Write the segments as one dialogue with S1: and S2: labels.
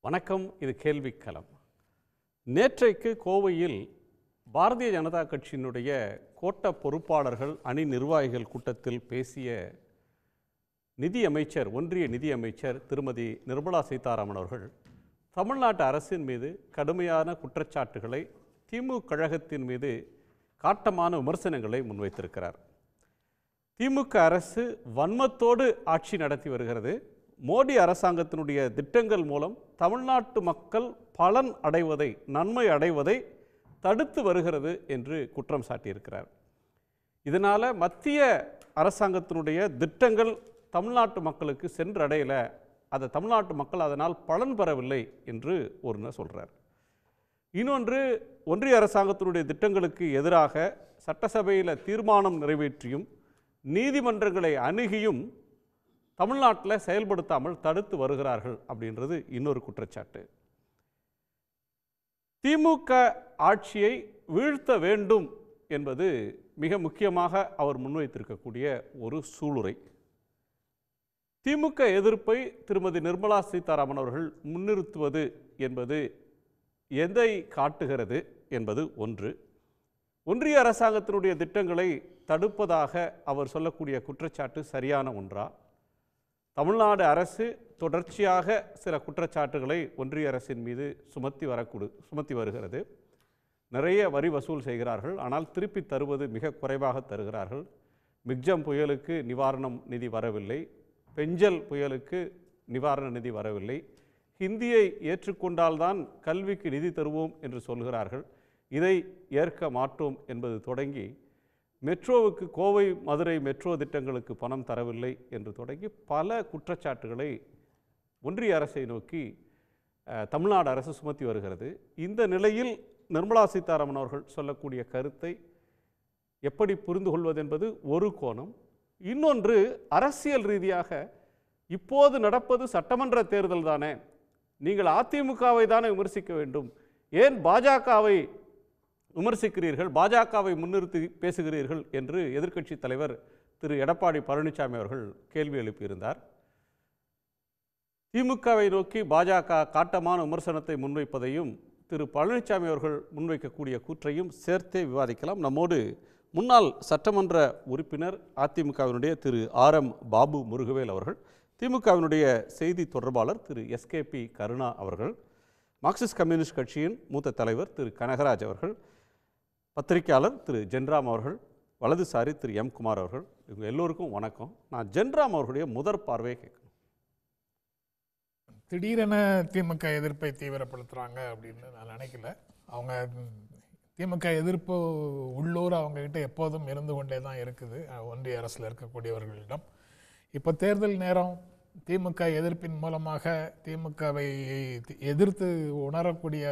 S1: வணக்கம். இது கேள்விக்களம். நேற்றைக்கு கோவையில் பாரதிய ஜனதா கட்சியினுடைய கோட்ட பொறுப்பாளர்கள் அணி நிர்வாகிகள் கூட்டத்தில் பேசிய நிதியமைச்சர், ஒன்றிய நிதியமைச்சர் திருமதி நிர்மலா சீதாராமன் அவர்கள் தமிழ்நாட்டு அரசின் மீது கடுமையான குற்றச்சாட்டுகளை, திமுக கழகத்தின் மீது காட்டமான விமர்சனங்களை முன்வைத்திருக்கிறார். திமுக அரசு வன்மத்தோடு ஆட்சி நடத்தி வருகிறது. மோடி அரசாங்கத்தினுடைய திட்டங்கள் மூலம் தமிழ்நாட்டு மக்கள் பலன் அடைவதை, நன்மை அடைவதை தடுத்து வருகிறது என்று குற்றம் சாட்டியிருக்கிறார். இதனால் மத்திய அரசாங்கத்தினுடைய திட்டங்கள் தமிழ்நாட்டு மக்களுக்கு சென்றடையலை, அதை தமிழ்நாட்டு மக்கள் அதனால் பலன் பெறவில்லை என்று ஒன்று சொல்கிறார். இன்னொன்று, ஒன்றிய அரசாங்கத்தினுடைய திட்டங்களுக்கு எதிராக சட்டசபையில் தீர்மானம் நிறைவேற்றியும் நீதிமன்றங்களை அணுகியும் தமிழ்நாட்டில் செயல்படுத்தாமல் தடுத்து வருகிறார்கள் அப்படின்றது இன்னொரு குற்றச்சாட்டு. திமுக ஆட்சியை வீழ்த்த வேண்டும் என்பது மிக முக்கியமாக அவர் முன்வைத்திருக்கக்கூடிய ஒரு சூளுரை. திமுக எதிர்ப்பை திருமதி நிர்மலா சீதாராமன் அவர்கள் முன்னிறுத்துவது என்பது எதை காட்டுகிறது என்பது ஒன்று. ஒன்றிய அரசாங்கத்தினுடைய திட்டங்களை தடுப்பதாக அவர் சொல்லக்கூடிய குற்றச்சாட்டு சரியான ஒன்றா? தமிழ்நாடு அரசு தொடர்ச்சியாக சில குற்றச்சாட்டுகளை ஒன்றிய அரசின் மீது சுமத்தி வருகிறது. நிறைய வரி வசூல் செய்கிறார்கள், ஆனால் திருப்பி தருவது மிக குறைவாக தருகிறார்கள். மிக்ஜம் புயலுக்கு நிவாரணம் நிதி வரவில்லை, பெஞ்சல் புயலுக்கு நிவாரண நிதி வரவில்லை. ஹிந்தியை ஏற்றுக்கொண்டால்தான் கல்விக்கு நிதி தருவோம் என்று சொல்கிறார்கள், இதை ஏற்க மாட்டோம் என்பது தொடங்கி மெட்ரோவுக்கு, கோவை மதுரை மெட்ரோ திட்டங்களுக்கு பணம் தரவில்லை என்று தொடங்கி பல குற்றச்சாட்டுகளை ஒன்றிய அரசை நோக்கி தமிழ்நாடு அரசு சுமத்தி வருகிறது. இந்த நிலையில் நிர்மலா சீதாராமன் அவர்கள் சொல்லக்கூடிய கருத்தை எப்படி புரிந்து கொள்வது என்பது ஒரு கோணம். இன்னொன்று, அரசியல் ரீதியாக இப்போது நடப்பது சட்டமன்ற தேர்தல் தானே, நீங்கள் அதிமுகவை தானே விமர்சிக்க வேண்டும், ஏன் பாஜகவை விமர்சிக்கிறீர்கள், பாஜகவை முன்னிறுத்தி பேசுகிறீர்கள் என்று எதிர்க்கட்சி தலைவர் திரு எடப்பாடி பழனிசாமி அவர்கள் கேள்வி எழுப்பியிருந்தார். திமுகவை நோக்கி பாஜக காட்டமான விமர்சனத்தை முன்வைப்பதையும் திரு பழனிசாமி அவர்கள் முன்வைக்கக்கூடிய கூற்றையும் சேர்த்தே விவாதிக்கலாம். நம்மோடு முன்னாள் சட்டமன்ற உறுப்பினர் அதிமுகவினுடைய திரு RM பாபு முருகவேல் அவர்கள், திமுகவினுடைய செய்தி தொடர்பாளர் திரு SKP கருணா அவர்கள், மார்க்சிஸ்ட் கம்யூனிஸ்ட் கட்சியின் மூத்த தலைவர் திரு கனகராஜ் அவர்கள், பத்திரிகையாளர் திரு ஜென்ராம் அவர்கள், வலதுசாரி திரு M குமார் அவர்கள், இவங்க எல்லோருக்கும் வணக்கம். நான் ஜென்ராம் அவர்களுடைய முதற் பார்வையை கேட்கணும்.
S2: திடீரென திமுக எதிர்ப்பை தீவிரப்படுத்துகிறாங்க அப்படின்னு நான் நினைக்கல. அவங்க திமுக எதிர்ப்பு உள்ளூர் அவங்ககிட்ட எப்போதும் இருந்து கொண்டே தான் இருக்குது, ஒன்றிய அரசில் இருக்கக்கூடியவர்களிடம். இப்போ தேர்தல் நேரம், திமுக எதிர்ப்பின் மூலமாக திமுகவை எதிர்த்து உணரக்கூடிய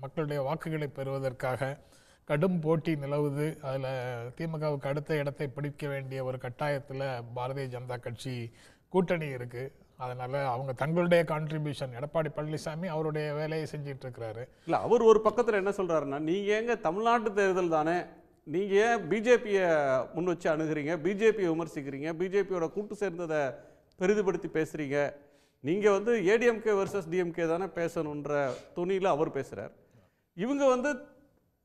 S2: மக்களுடைய வாக்குகளை பெறுவதற்காக கடும் போட்டி நிலவுது. அதில் திமுகவுக்கு அடுத்த இடத்தை பிடிக்க வேண்டிய ஒரு கட்டாயத்தில் பாரதிய ஜனதா கட்சி கூட்டணி இருக்குது. அதனால் அவங்க தங்களுடைய கான்ட்ரிபியூஷன், எடப்பாடி பழனிசாமி அவருடைய வேலையை செஞ்சிட்டு இருக்கிறாரு.
S1: இல்லை, அவர் ஒரு பக்கத்தில் என்ன சொல்கிறாருன்னா, நீங்கள் ஏங்க தமிழ்நாட்டு தேர்தல் தானே, நீங்கள் ஏன் பிஜேபியை முன் வச்சு அணுகிறீங்க, பிஜேபியை விமர்சிக்கிறீங்க, பிஜேபியோட கூட்டு சேர்ந்ததை பெரிதுபடுத்தி பேசுகிறீங்க, நீங்கள் ஏடிஎம்கே வர்சஸ் டிஎம்கே தானே பேசணுன்ற துணியில் அவர் பேசுகிறார். இவங்க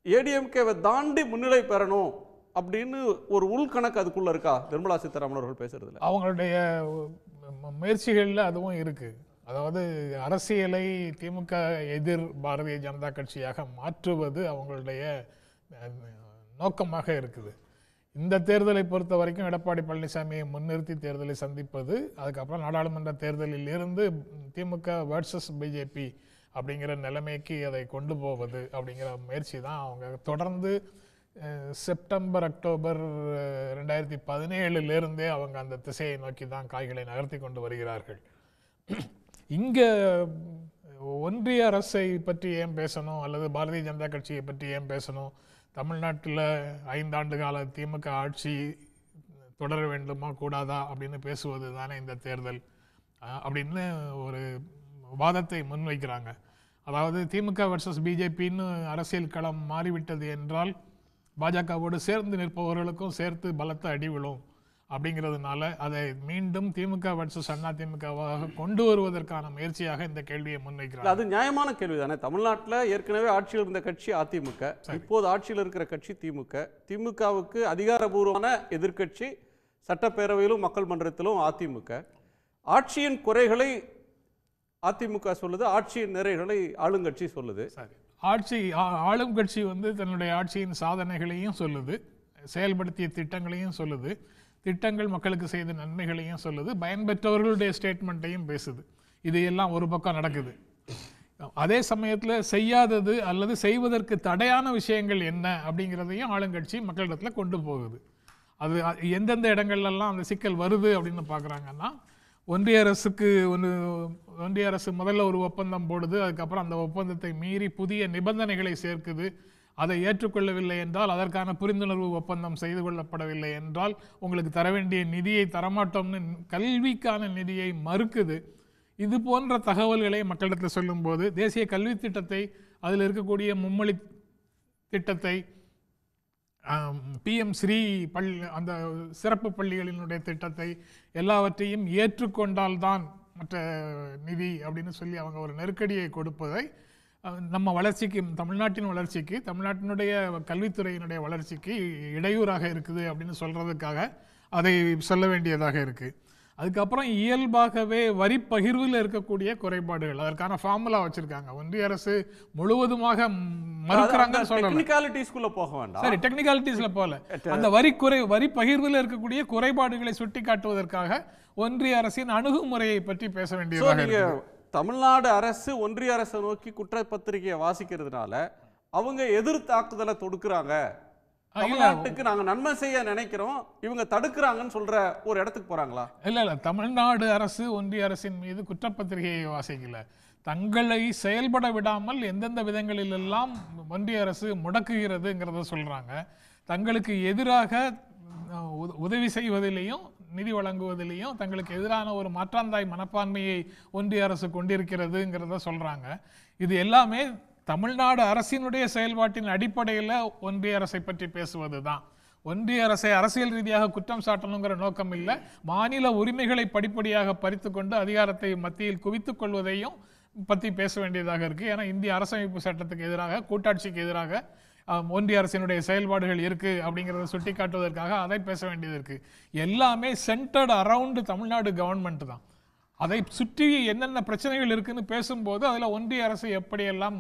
S1: ஏடிஎம்கேவை தாண்டி முன்னிலை பெறணும் அப்படின்னு ஒரு உள்கணக்கு அதுக்குள்ளே இருக்கா நிர்மலா சீதாராமன் அவர்கள் பேசுறதுல?
S2: அவங்களுடைய முயற்சிகளில் அதுவும் இருக்குது. அதாவது அரசியலை திமுக எதிர் பாரதிய ஜனதா கட்சியாக மாற்றுவது அவங்களுடைய நோக்கமாக இருக்குது. இந்த தேர்தலை பொறுத்த வரைக்கும் எடப்பாடி பழனிசாமியை முன்னிறுத்தி தேர்தலை சந்திப்பது, அதுக்கப்புறம் நாடாளுமன்ற தேர்தலில் இருந்து திமுக வர்சஸ் பிஜேபி அப்படிங்கிற நிலைமைக்கு அதை கொண்டு போவது அப்படிங்கிற முயற்சி தான் அவங்க தொடர்ந்து செப்டம்பர் அக்டோபர் 2017 அவங்க அந்த திசையை நோக்கி தான் காய்களை நகர்த்தி கொண்டு வருகிறார்கள். இங்கே ஒன்றிய அரசை பற்றி ஏன் பேசணும், அல்லது பாரதிய ஜனதா கட்சியை பற்றி ஏன் பேசணும், தமிழ்நாட்டில் 5 ஆண்டு கால திமுக ஆட்சி தொடர வேண்டுமா கூடாதா அப்படின்னு பேசுவது தானே இந்த தேர்தல் அப்படின்னு ஒரு வாதத்தை முன்வைக்கிறாங்க. அதாவது திமுக வர்சஸ் பிஜேபின்னு அரசியல் களம் மாறிவிட்டது என்றால் பாஜகவோடு சேர்ந்து நிற்பவர்களுக்கும் சேர்த்து பலத்த அடி விழும் அப்படிங்கிறதுனால அதை மீண்டும் திமுக வர்சஸ் அண்ணா திமுகவாக கொண்டு வருவதற்கான முயற்சியாக இந்த கேள்வியை முன்வைக்கிறார்.
S1: அது நியாயமான கேள்வி தானே. தமிழ்நாட்டில் ஏற்கனவே ஆட்சியில் இருந்த கட்சி அதிமுக, இப்போது ஆட்சியில் இருக்கிற கட்சி திமுக. திமுகவுக்கு அதிகாரபூர்வமான எதிர்க்கட்சி சட்டப்பேரவையிலும் மக்கள் மன்றத்திலும் அதிமுக. ஆட்சியின் குறைகளை அதிமுக சொல்லுது, ஆட்சியின் நிறைகளை ஆளுங்கட்சி சொல்லுது.
S2: ஆளும் கட்சி தன்னுடைய ஆட்சியின் சாதனைகளையும் சொல்லுது, செயல்படுத்திய திட்டங்களையும் சொல்லுது, திட்டங்கள் மக்களுக்கு செய்த நன்மைகளையும் சொல்லுது, பயன்பெற்றவர்களுடைய ஸ்டேட்மெண்ட்டையும் பேசுது. இது எல்லாம் ஒரு பக்கம் நடக்குது. அதே சமயத்தில் செய்யாதது அல்லது செய்வதற்கு தடையான விஷயங்கள் என்ன அப்படிங்கிறதையும் ஆளுங்கட்சி மக்களிடத்தில் கொண்டு போகுது. அது எந்தெந்த இடங்கள்லாம் அந்த சிக்கல் வருது அப்படின்னு பார்க்குறாங்கன்னா, ஒன்றிய அரசு முதல்ல ஒரு ஒப்பந்தம் போடுது, அதுக்கப்புறம் அந்த ஒப்பந்தத்தை மீறி புதிய நிபந்தனைகளை சேர்க்குது. அதை ஏற்றுக்கொள்ளவில்லை என்றால், அதற்கான புரிந்துணர்வு ஒப்பந்தம் செய்து கொள்ளப்படவில்லை என்றால் உங்களுக்கு தர வேண்டிய நிதியை தரமாட்டோம்னு கல்விக்கான நிதியை மறுக்குது. இது போன்ற தகவல்களை மக்களிடத்தில் சொல்லும்போது தேசிய கல்வி திட்டத்தை, அதில் இருக்கக்கூடிய மும்மொழி திட்டத்தை, PM ஸ்ரீ அந்த சிறப்பு பள்ளிகளினுடைய திட்டத்தை எல்லாவற்றையும் ஏற்றுக்கொண்டால்தான் மற்ற நிதி அப்படின்னு சொல்லி அவங்க ஒரு நெருக்கடியை கொடுப்பதை நம்ம வளர்ச்சிக்கு, தமிழ்நாட்டின் வளர்ச்சிக்கு, தமிழ்நாட்டினுடைய கல்வித்துறையினுடைய வளர்ச்சிக்கு இடையூறாக இருக்குது அப்படின்னு சொல்கிறதுக்காக அதை சொல்ல வேண்டியதாக இருக்குது. அதுக்கப்புறம் இயல்பாகவே வரி பகிர்வில் இருக்கக்கூடிய குறைபாடுகள், அதற்கான ஃபார்முலா வச்சிருக்காங்க. ஒன்றிய அரசு முழுவதுமாக மறுக்கிறாங்கன்னு சொல்லலாம்.
S1: டெக்னிகாலிட்டிஸ்குள்ள போக வேண்டாம்.
S2: சரி, டெக்னிகாலிட்டிஸ்ல போல அந்த வரி பகிர்வில் இருக்கக்கூடிய குறைபாடுகளை சுட்டி காட்டுவதற்காக ஒன்றிய அரசின் அணுகுமுறையை பற்றி பேச வேண்டியதாக இருக்கு.
S1: தமிழ்நாடு அரசு ஒன்றிய அரசை நோக்கி குற்றப்பத்திரிகையை வாசிக்கிறதுனால அவங்க எதிர் தாக்குதலை தொடுக்கிறாங்க. தமிழ்நாட்டுக்கு நாங்க நன்மை செய்ய நினைக்கிறோம், இவங்க தடுக்கிறாங்கன்னு சொல்ற ஒரு இடத்துக்கு போறாங்களா?
S2: இல்ல, தமிழ்நாடு அரசு ஒன்றிய அரசின் மீது குற்றப்பத்திரிகையை வாசிக்கல. தங்களை செயல்பட விடாமல் எந்தெந்த விதங்களிலெல்லாம் ஒன்றிய அரசு முடக்குகிறதுங்கிறத சொல்றாங்க. தங்களுக்கு எதிராக உதவி செய்வதிலையும் நிதி வழங்குவதிலையும் தங்களுக்கு எதிரான ஒரு மாற்றாந்தாய் மனப்பான்மையை ஒன்றிய அரசு கொண்டிருக்கிறதுங்கிறத சொல்றாங்க. இது எல்லாமே தமிழ்நாடு அரசினுடைய செயல்பாட்டின் அடிப்படையில் ஒன்றிய அரசை பற்றி பேசுவது தான். ஒன்றிய அரசை அரசியல் ரீதியாக குற்றம் சாட்டணுங்கிற நோக்கம் இல்லை. மாநில உரிமைகளை படிப்படியாக பறித்து கொண்டு அதிகாரத்தை மத்தியில் குவித்துக் கொள்வதையும் பற்றி பேச வேண்டியதாக இருக்குது. ஏன்னா இந்திய அரசமைப்பு சட்டத்துக்கு எதிராக, கூட்டாட்சிக்கு எதிராக ஒன்றிய அரசினுடைய செயல்பாடுகள் இருக்குது அப்படிங்கிறத சுட்டி காட்டுவதற்காக அதை பேச வேண்டியது இருக்குது. எல்லாமே சென்டர்டு அரவுண்டு தமிழ்நாடு கவர்மெண்ட் தான். அதை சுற்றி என்னென்ன பிரச்சனைகள் இருக்குன்னு பேசும்போது அதில் ஒன்றிய அரசு எப்படியெல்லாம்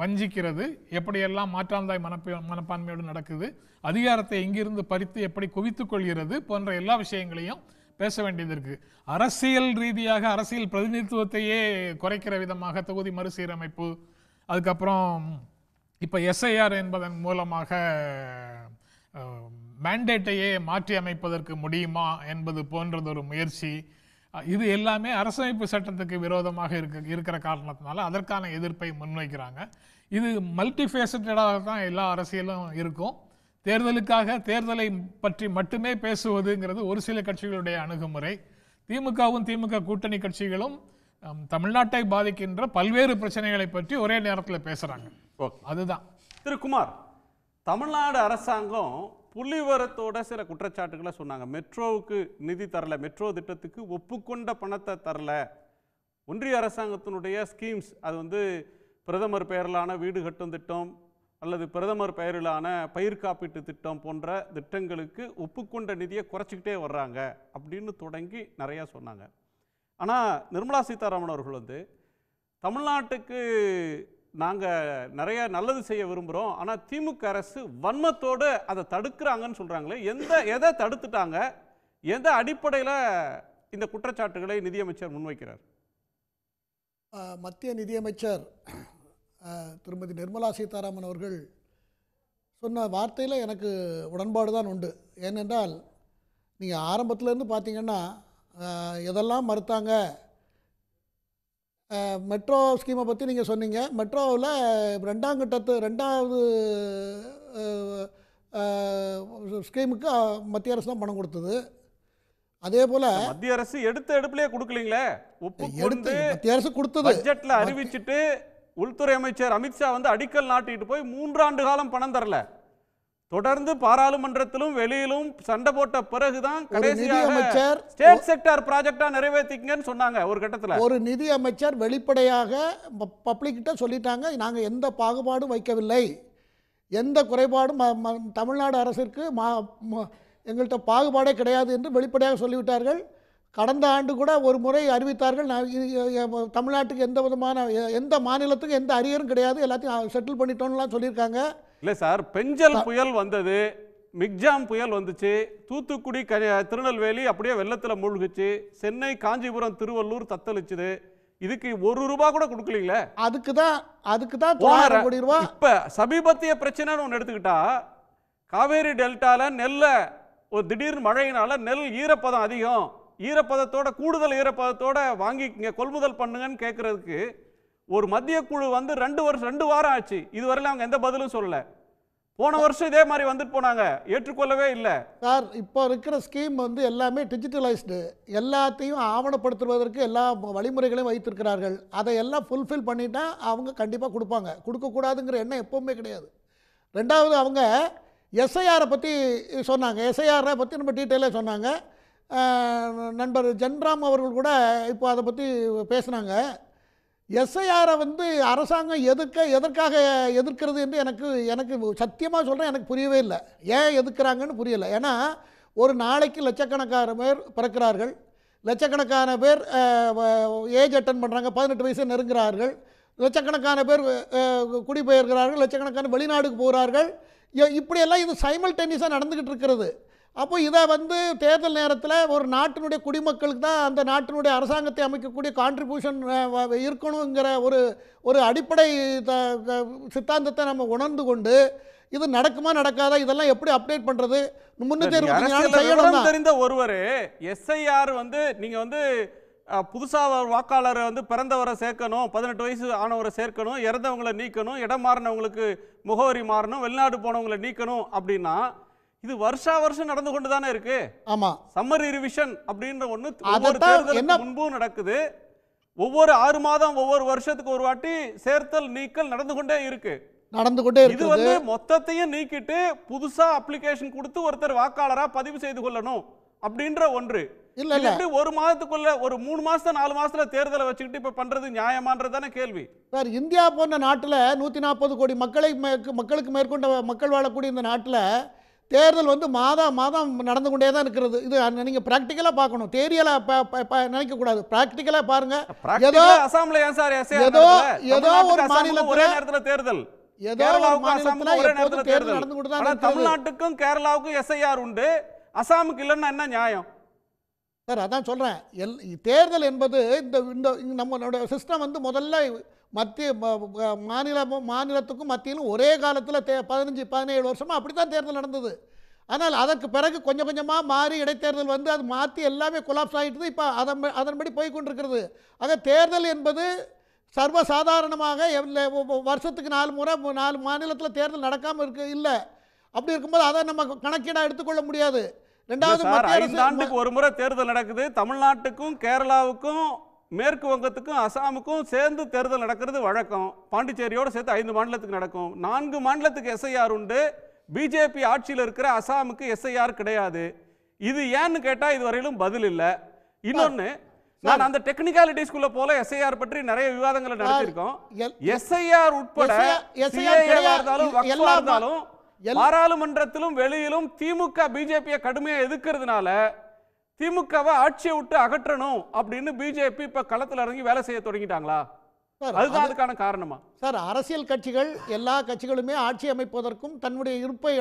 S2: வஞ்சிக்கிறது, எப்படியெல்லாம் மாற்றாந்தாய் மனப்பான்மையோடு நடக்குது, அதிகாரத்தை எங்கிருந்து பறித்து எப்படி குவித்துக் கொள்கிறது போன்ற எல்லா விஷயங்களையும் பேச வேண்டியது இருக்கு. அரசியல் ரீதியாக அரசியல் பிரதிநிதித்துவத்தையே குறைக்கிற விதமாக தொகுதி மறுசீரமைப்பு, அதுக்கப்புறம் இப்போ SIR என்பதன் மூலமாக மேண்டேட்டையே மாற்றி அமைப்பதற்கு முடியுமா என்பது போன்றதொரு முயற்சி, இது எல்லாமே அரசமைப்பு சட்டத்துக்கு விரோதமாக இருக்கிற காரணத்தினால அதற்கான எதிர்ப்பை முன்வைக்கிறாங்க. இது மல்டிஃபேசட்டடாக தான் எல்லா அரசியலும் இருக்கும். தேர்தலை பற்றி மட்டுமே பேசுவதுங்கிறது ஒரு சில கட்சிகளுடைய அணுகுமுறை. திமுகவும் திமுக கூட்டணி கட்சிகளும் தமிழ்நாட்டை பாதிக்கின்ற பல்வேறு பிரச்சனைகளை பற்றி ஒரே நேரத்தில் பேசுறாங்க. அதுதான்.
S1: திரு குமார், தமிழ்நாடு அரசாங்கம் புள்ளிவரத்தோட சில குற்றச்சாட்டுகளை சொன்னாங்க. மெட்ரோவுக்கு நிதி தரல, மெட்ரோ திட்டத்துக்கு ஒப்புக்கொண்ட பணத்தை தரல, ஒன்றிய அரசாங்கத்தினுடைய ஸ்கீம்ஸ், அது பிரதமர் பெயரிலான வீடு கட்டும் திட்டம் அல்லது பிரதமர் பெயரிலான பயிர் காப்பீட்டு திட்டம் போன்ற திட்டங்களுக்கு ஒப்புக்கொண்ட நிதியை குறைச்சிக்கிட்டே வர்றாங்க அப்படின்னு தொடங்கி நிறையா சொன்னாங்க. ஆனால் நிர்மலா சீதாராமன் அவர்கள் தமிழ்நாட்டுக்கு நாங்கள் நிறைய நல்லது செய்ய விரும்புகிறோம், ஆனால் திமுக அரசு வன்மத்தோடு அதை தடுக்கிறாங்கன்னு சொல்கிறாங்களே, எதை தடுத்துட்டாங்க, எந்த அடிப்படையில் இந்த குற்றச்சாட்டுகளை நிதியமைச்சர் முன்வைக்கிறார்?
S3: மத்திய நிதியமைச்சர் திருமதி நிர்மலா சீதாராமன் அவர்கள் சொன்ன வார்த்தையில் எனக்கு உடன்பாடு தான் உண்டு. ஏனென்றால் நீங்கள் ஆரம்பத்திலேருந்து பார்த்தீங்கன்னா எதெல்லாம் மறுத்தாங்க. மெட்ரோ ஸ்கீமை பற்றி நீங்கள் சொன்னீங்க. மெட்ரோவில் ரெண்டாவது ஸ்கீமுக்கு மத்திய அரசு தான் பணம் கொடுத்தது. அதே போல்
S1: மத்திய அரசு எடுப்பிலே கொடுக்கலீங்களே,
S3: மத்திய அரசு கொடுத்தது
S1: பட்ஜெட்டில் அறிவிச்சுட்டு உள்துறை அமைச்சர் அமித்ஷா அடிக்கல் நாட்டிட்டு போய் 3 ஆண்டு காலம் பணம் தரல. தொடர்ந்து பாராளுமன்றத்திலும் வெளியிலும் சண்டை போட்ட பிறகுதான்
S3: ஒரு நிதி
S1: கடைசியாக
S3: அமைச்சர்
S1: ஸ்டேட் செக்டார் ப்ராஜெக்டா நிறைவேற்றிங்கன்னு சொன்னாங்க ஒரு கட்டத்துல.
S3: ஒரு நிதி அமைச்சர் வெளிப்படையாக பப்ளிக்கிட்ட சொல்லிட்டாங்க, நாங்கள் எந்த பாகுபாடும் வைக்கவில்லை, எந்த குறைபாடும் தமிழ்நாடு அரசிற்கு எங்கள்கிட்ட பாகுபாடே கிடையாது என்று வெளிப்படையாக சொல்லிவிட்டார்கள். கடந்த ஆண்டு கூட ஒரு முறை அறிவித்தார்கள், தமிழ்நாட்டுக்கு எந்த விதமான எந்த மாநிலத்துக்கும் எந்த அரியரும் கிடையாது, எல்லாத்தையும் செட்டில் பண்ணிட்டோம்லாம் சொல்லியிருக்காங்க.
S1: இல்லை சார், பெஞ்சல் புயல் வந்தது, மிக்ஜாம் புயல் வந்துச்சு, தூத்துக்குடி திருநெல்வேலி அப்படியே வெள்ளத்தில் மூழ்குச்சு, சென்னை காஞ்சிபுரம் திருவள்ளூர் தத்தளிச்சுது. இதுக்கு ₹1 கூட கொடுக்கலீங்களே.
S3: அதுக்கு தான் 9,000 கோடி ரூபாய்.
S1: இப்ப சமீபத்திய பிரச்சனைன்னு ஒன்று எடுத்துக்கிட்டா, காவேரி டெல்டால நெல்ல ஒரு திடீர்னு மழையினால நெல் ஈரப்பதம் அதிகம், ஈரப்பதத்தோட கூடுதல் ஈரப்பதத்தோட வாங்கிக்கங்க கொள்முதல் பண்ணுங்கன்னு கேட்கறதுக்கு ஒரு மத்திய குழு வந்து 2 வாரம் ஆச்சு. இதுவரையில அவங்க எந்த பதிலும் சொல்லல. போன வருஷம் இதே மாதிரி வந்துட்டு போனாங்க, ஏற்றுக்கொள்ளவே இல்லை.
S3: சார் இப்போ இருக்கிற ஸ்கீம் வந்து எல்லாமே டிஜிட்டலைஸ்டு, எல்லாத்தையும் ஆவணப்படுத்துவதற்கு எல்லா வழிமுறைகளையும் வைத்திருக்கிறார்கள். அதை எல்லாம் ஃபுல்ஃபில் பண்ணிட்டா அவங்க கண்டிப்பாக கொடுப்பாங்க. கொடுக்கக்கூடாதுங்கிற எண்ணம் எப்பவுமே கிடையாது. ரெண்டாவது, அவங்க எஸ்ஐஆரை பற்றி சொன்னாங்க, எஸ்ஐஆரை பற்றி நம்ம டீட்டெயிலாக சொன்னாங்க. நண்பர் ஜென்ராம் அவர்கள் கூட இப்போ அதை பற்றி பேசுனாங்க. எஸ்ஐஆரை வந்து அரசாங்கம் எதற்காக எதிர்க்கிறது என்று எனக்கு சத்தியமாக சொல்கிறேன், எனக்கு புரியவே இல்லை. ஏன் எதிர்க்கிறாங்கன்னு புரியலை. ஏன்னா ஒரு நாளைக்கு லட்சக்கணக்கான பேர் பிறக்கிறார்கள், லட்சக்கணக்கான பேர் ஏஜ் அட்டன் பண்ணுறாங்க, 18 வயசு நெருங்குகிறார்கள், லட்சக்கணக்கான பேர் குடிபெயர்கிறார்கள், லட்சக்கணக்கான வெளிநாடுக்கு போகிறார்கள். இப்படியெல்லாம் இது சைமல்டேனியஸாக நடந்துக்கிட்டு இருக்கிறது. அப்போ இதை வந்து தேர்தல் நேரத்தில் ஒரு நாட்டினுடைய குடிமக்களுக்கு தான் அந்த நாட்டினுடைய அரசாங்கத்தை அமைக்கக்கூடிய கான்ட்ரிபியூஷன் இருக்கணுங்கிற ஒரு அடிப்படை சித்தாந்தத்தை நம்ம உணர்ந்து கொண்டு இது நடக்குமா நடக்காதா, இதெல்லாம் எப்படி அப்டேட் பண்ணுறது, முன்னெச்சரிக்கை
S1: தெரிந்த ஒருவர் எஸ்ஐஆர் வந்து நீங்கள் வந்து புதுசாக வாக்காளரை வந்து பிறந்தவரை சேர்க்கணும், 18 வயசு ஆனவரை சேர்க்கணும், இறந்தவங்களை நீக்கணும், இடம் மாறினவங்களுக்கு முகவரி மாறணும், வெளிநாடு போனவங்களை நீக்கணும் அப்படின்னா இது வருஷம் நடந்து கொண்டு தானே இருக்கு.
S3: ஆமா,
S1: சம்மரி ரிவிஷன் அப்படின்ற ஒன்று ஒவ்வொரு தேர்தலுக்கு முன்பும் நடக்குது. ஒவ்வொரு 6 மாதம் ஒவ்வொரு வருஷத்துக்கு ஒரு வாட்டி சேர்த்தல் நீக்கல் நடந்து கொண்டே இருக்கு. இது வந்து மொத்தத்தையும் நீக்கிட்டு புதுசா அப்ளிகேஷன் கொடுத்து ஒருத்தர் வாக்காளரா பதிவு செய்து கொள்ளணும் அப்படின்ற ஒன்று. இல்ல இல்ல ஒரு மாதத்துக்குள்ள ஒரு 3 மாசம் 4 மாசத்துல தேர்தலை வச்சுக்கிட்டு இப்ப பண்றது நியாயமான்றதான கேள்வி.
S3: சார், இந்தியா போன்ற நாட்டில் 140 கோடி மக்களுக்கு மேற்கொண்ட மக்கள் வாழக்கூடிய இந்த நாட்டில் தேர்தல் வந்து மாதம் நடந்து கொண்டே தான் இருக்கிறது. இது நீங்கள் ப்ராக்டிக்கலாக பார்க்கணும், தேரியலாக நினைக்கக்கூடாது, ப்ராக்டிக்கலாக பாருங்க.
S1: ஏதோ அசாம்ல
S3: ஏதோ ஒரு மாநிலத்தில்
S1: ஒரே நேரத்தில் தேர்தல், தமிழ்நாட்டுக்கும் கேரளாவுக்கும் எஸ்ஐஆர் உண்டு, அசாமுக்கு இல்லைன்னா என்ன நியாயம்
S3: சார்? அதான் சொல்கிறேன், தேர்தல் என்பது இந்த நம்மளோட சிஸ்டம் வந்து முதல்ல மத்திய மாநிலத்துக்கும் மத்தியிலும் ஒரே காலத்தில் 15-17 வருஷமாக அப்படி தான் தேர்தல் நடந்தது. ஆனால் அதற்கு பிறகு கொஞ்சம் கொஞ்சமாக மாறி இடைத்தேர்தல் வந்து அது மாற்றி எல்லாமே கொலாப்ஸ் ஆகிட்டு இப்போ அதன்படி போய் கொண்டிருக்கிறது. ஆக தேர்தல் என்பது சர்வசாதாரணமாக வருஷத்துக்கு 4 முறை 4 மாநிலத்தில் தேர்தல் நடக்காமல் இல்லை. அப்படி இருக்கும்போது அதை நம்ம கணக்கீடாக எடுத்துக்கொள்ள முடியாது. ரெண்டாவது,
S1: 5 ஆண்டுக்கு ஒரு முறை தேர்தல் நடக்குது. தமிழ்நாட்டுக்கும் கேரளாவுக்கும் மேற்கு வங்கத்துக்கும் அசாமுக்கும் சேர்ந்து தேர்தல் நடக்கிறது வழக்கம். பாண்டிச்சேரியோடு சேர்த்து 5 மாநிலத்துக்கு நடக்கும். 4 மாநிலத்துக்கு எஸ்ஐஆர் உண்டு. பிஜேபி ஆட்சியில் இருக்கிற அசாமுக்கு எஸ்ஐஆர் கிடையாது. இது ஏன்னு கேட்டால் இதுவரையிலும் பதில் இல்லை. இன்னொன்று, நான் அந்த டெக்னிக்காலிட்டிஸ்குள்ள போல எஸ்ஐஆர் பற்றி நிறைய விவாதங்களை நடத்தியிருக்கோம். எஸ்ஐஆர் உட்பட இருந்தாலும் பாராளுமன்றத்திலும் வெளியிலும் திமுக பிஜேபியை கடுமையாக எதிர்க்கிறதுனால திமுகவை ஆட்சியை விட்டு அகற்றணும் அப்படின்னு பிஜேபி இப்ப களத்தில் இறங்கி வேலை செய்ய தொடங்கிட்டாங்களா? அதுதான் அதுக்கான காரணமா
S3: சார்? அரசியல் கட்சிகள் எல்லா கட்சிகளுமே ஆட்சி அமைப்பதற்கும் தன்னுடைய இருப்பை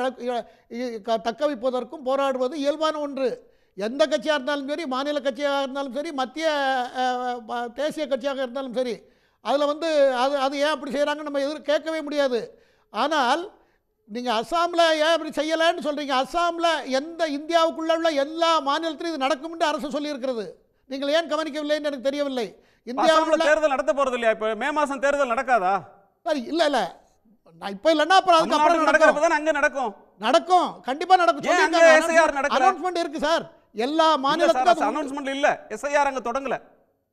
S3: தக்க வைப்பதற்கும் போராடுவது இயல்பான ஒன்று. எந்த கட்சியாக இருந்தாலும் சரி, மாநில கட்சியாக இருந்தாலும் சரி, மத்திய தேசிய கட்சியாக இருந்தாலும் சரி, அதில் வந்து அது ஏன் அப்படி செய்கிறாங்கன்னு நம்ம கேட்கவே முடியாது. ஆனால் நீங்கள் அஸ்ஸாமில் ஏன் இப்படி செய்யலைன்னு சொல்கிறீங்க? அஸ்ஸாமில் இந்தியாவுக்குள்ள உள்ள எல்லா மாநிலத்திலும் இது நடக்கும் என்று அரசு சொல்லியிருக்கிறது. நீங்கள் ஏன் கவனிக்கவில்லைன்னு எனக்கு தெரியவில்லை.
S1: இந்தியாவில் தேர்தல் நடத்த போகிறது இல்லையா? இப்போ மே மாதம் தேர்தல் நடக்காதா?
S3: சரி, இல்லை நான் இப்போ இல்லைன்னா அப்புறம் அதுக்கப்புறம்
S1: நடக்கும். அங்கே
S3: நடக்கும், கண்டிப்பாக நடக்கும். அனௌன்ஸ்மெண்ட் இருக்குது சார், எல்லா மாநிலத்துக்கும்
S1: அனௌன்ஸ்மெண்ட் இல்லை. எஸ்ஐஆர் அங்கே தொடங்கல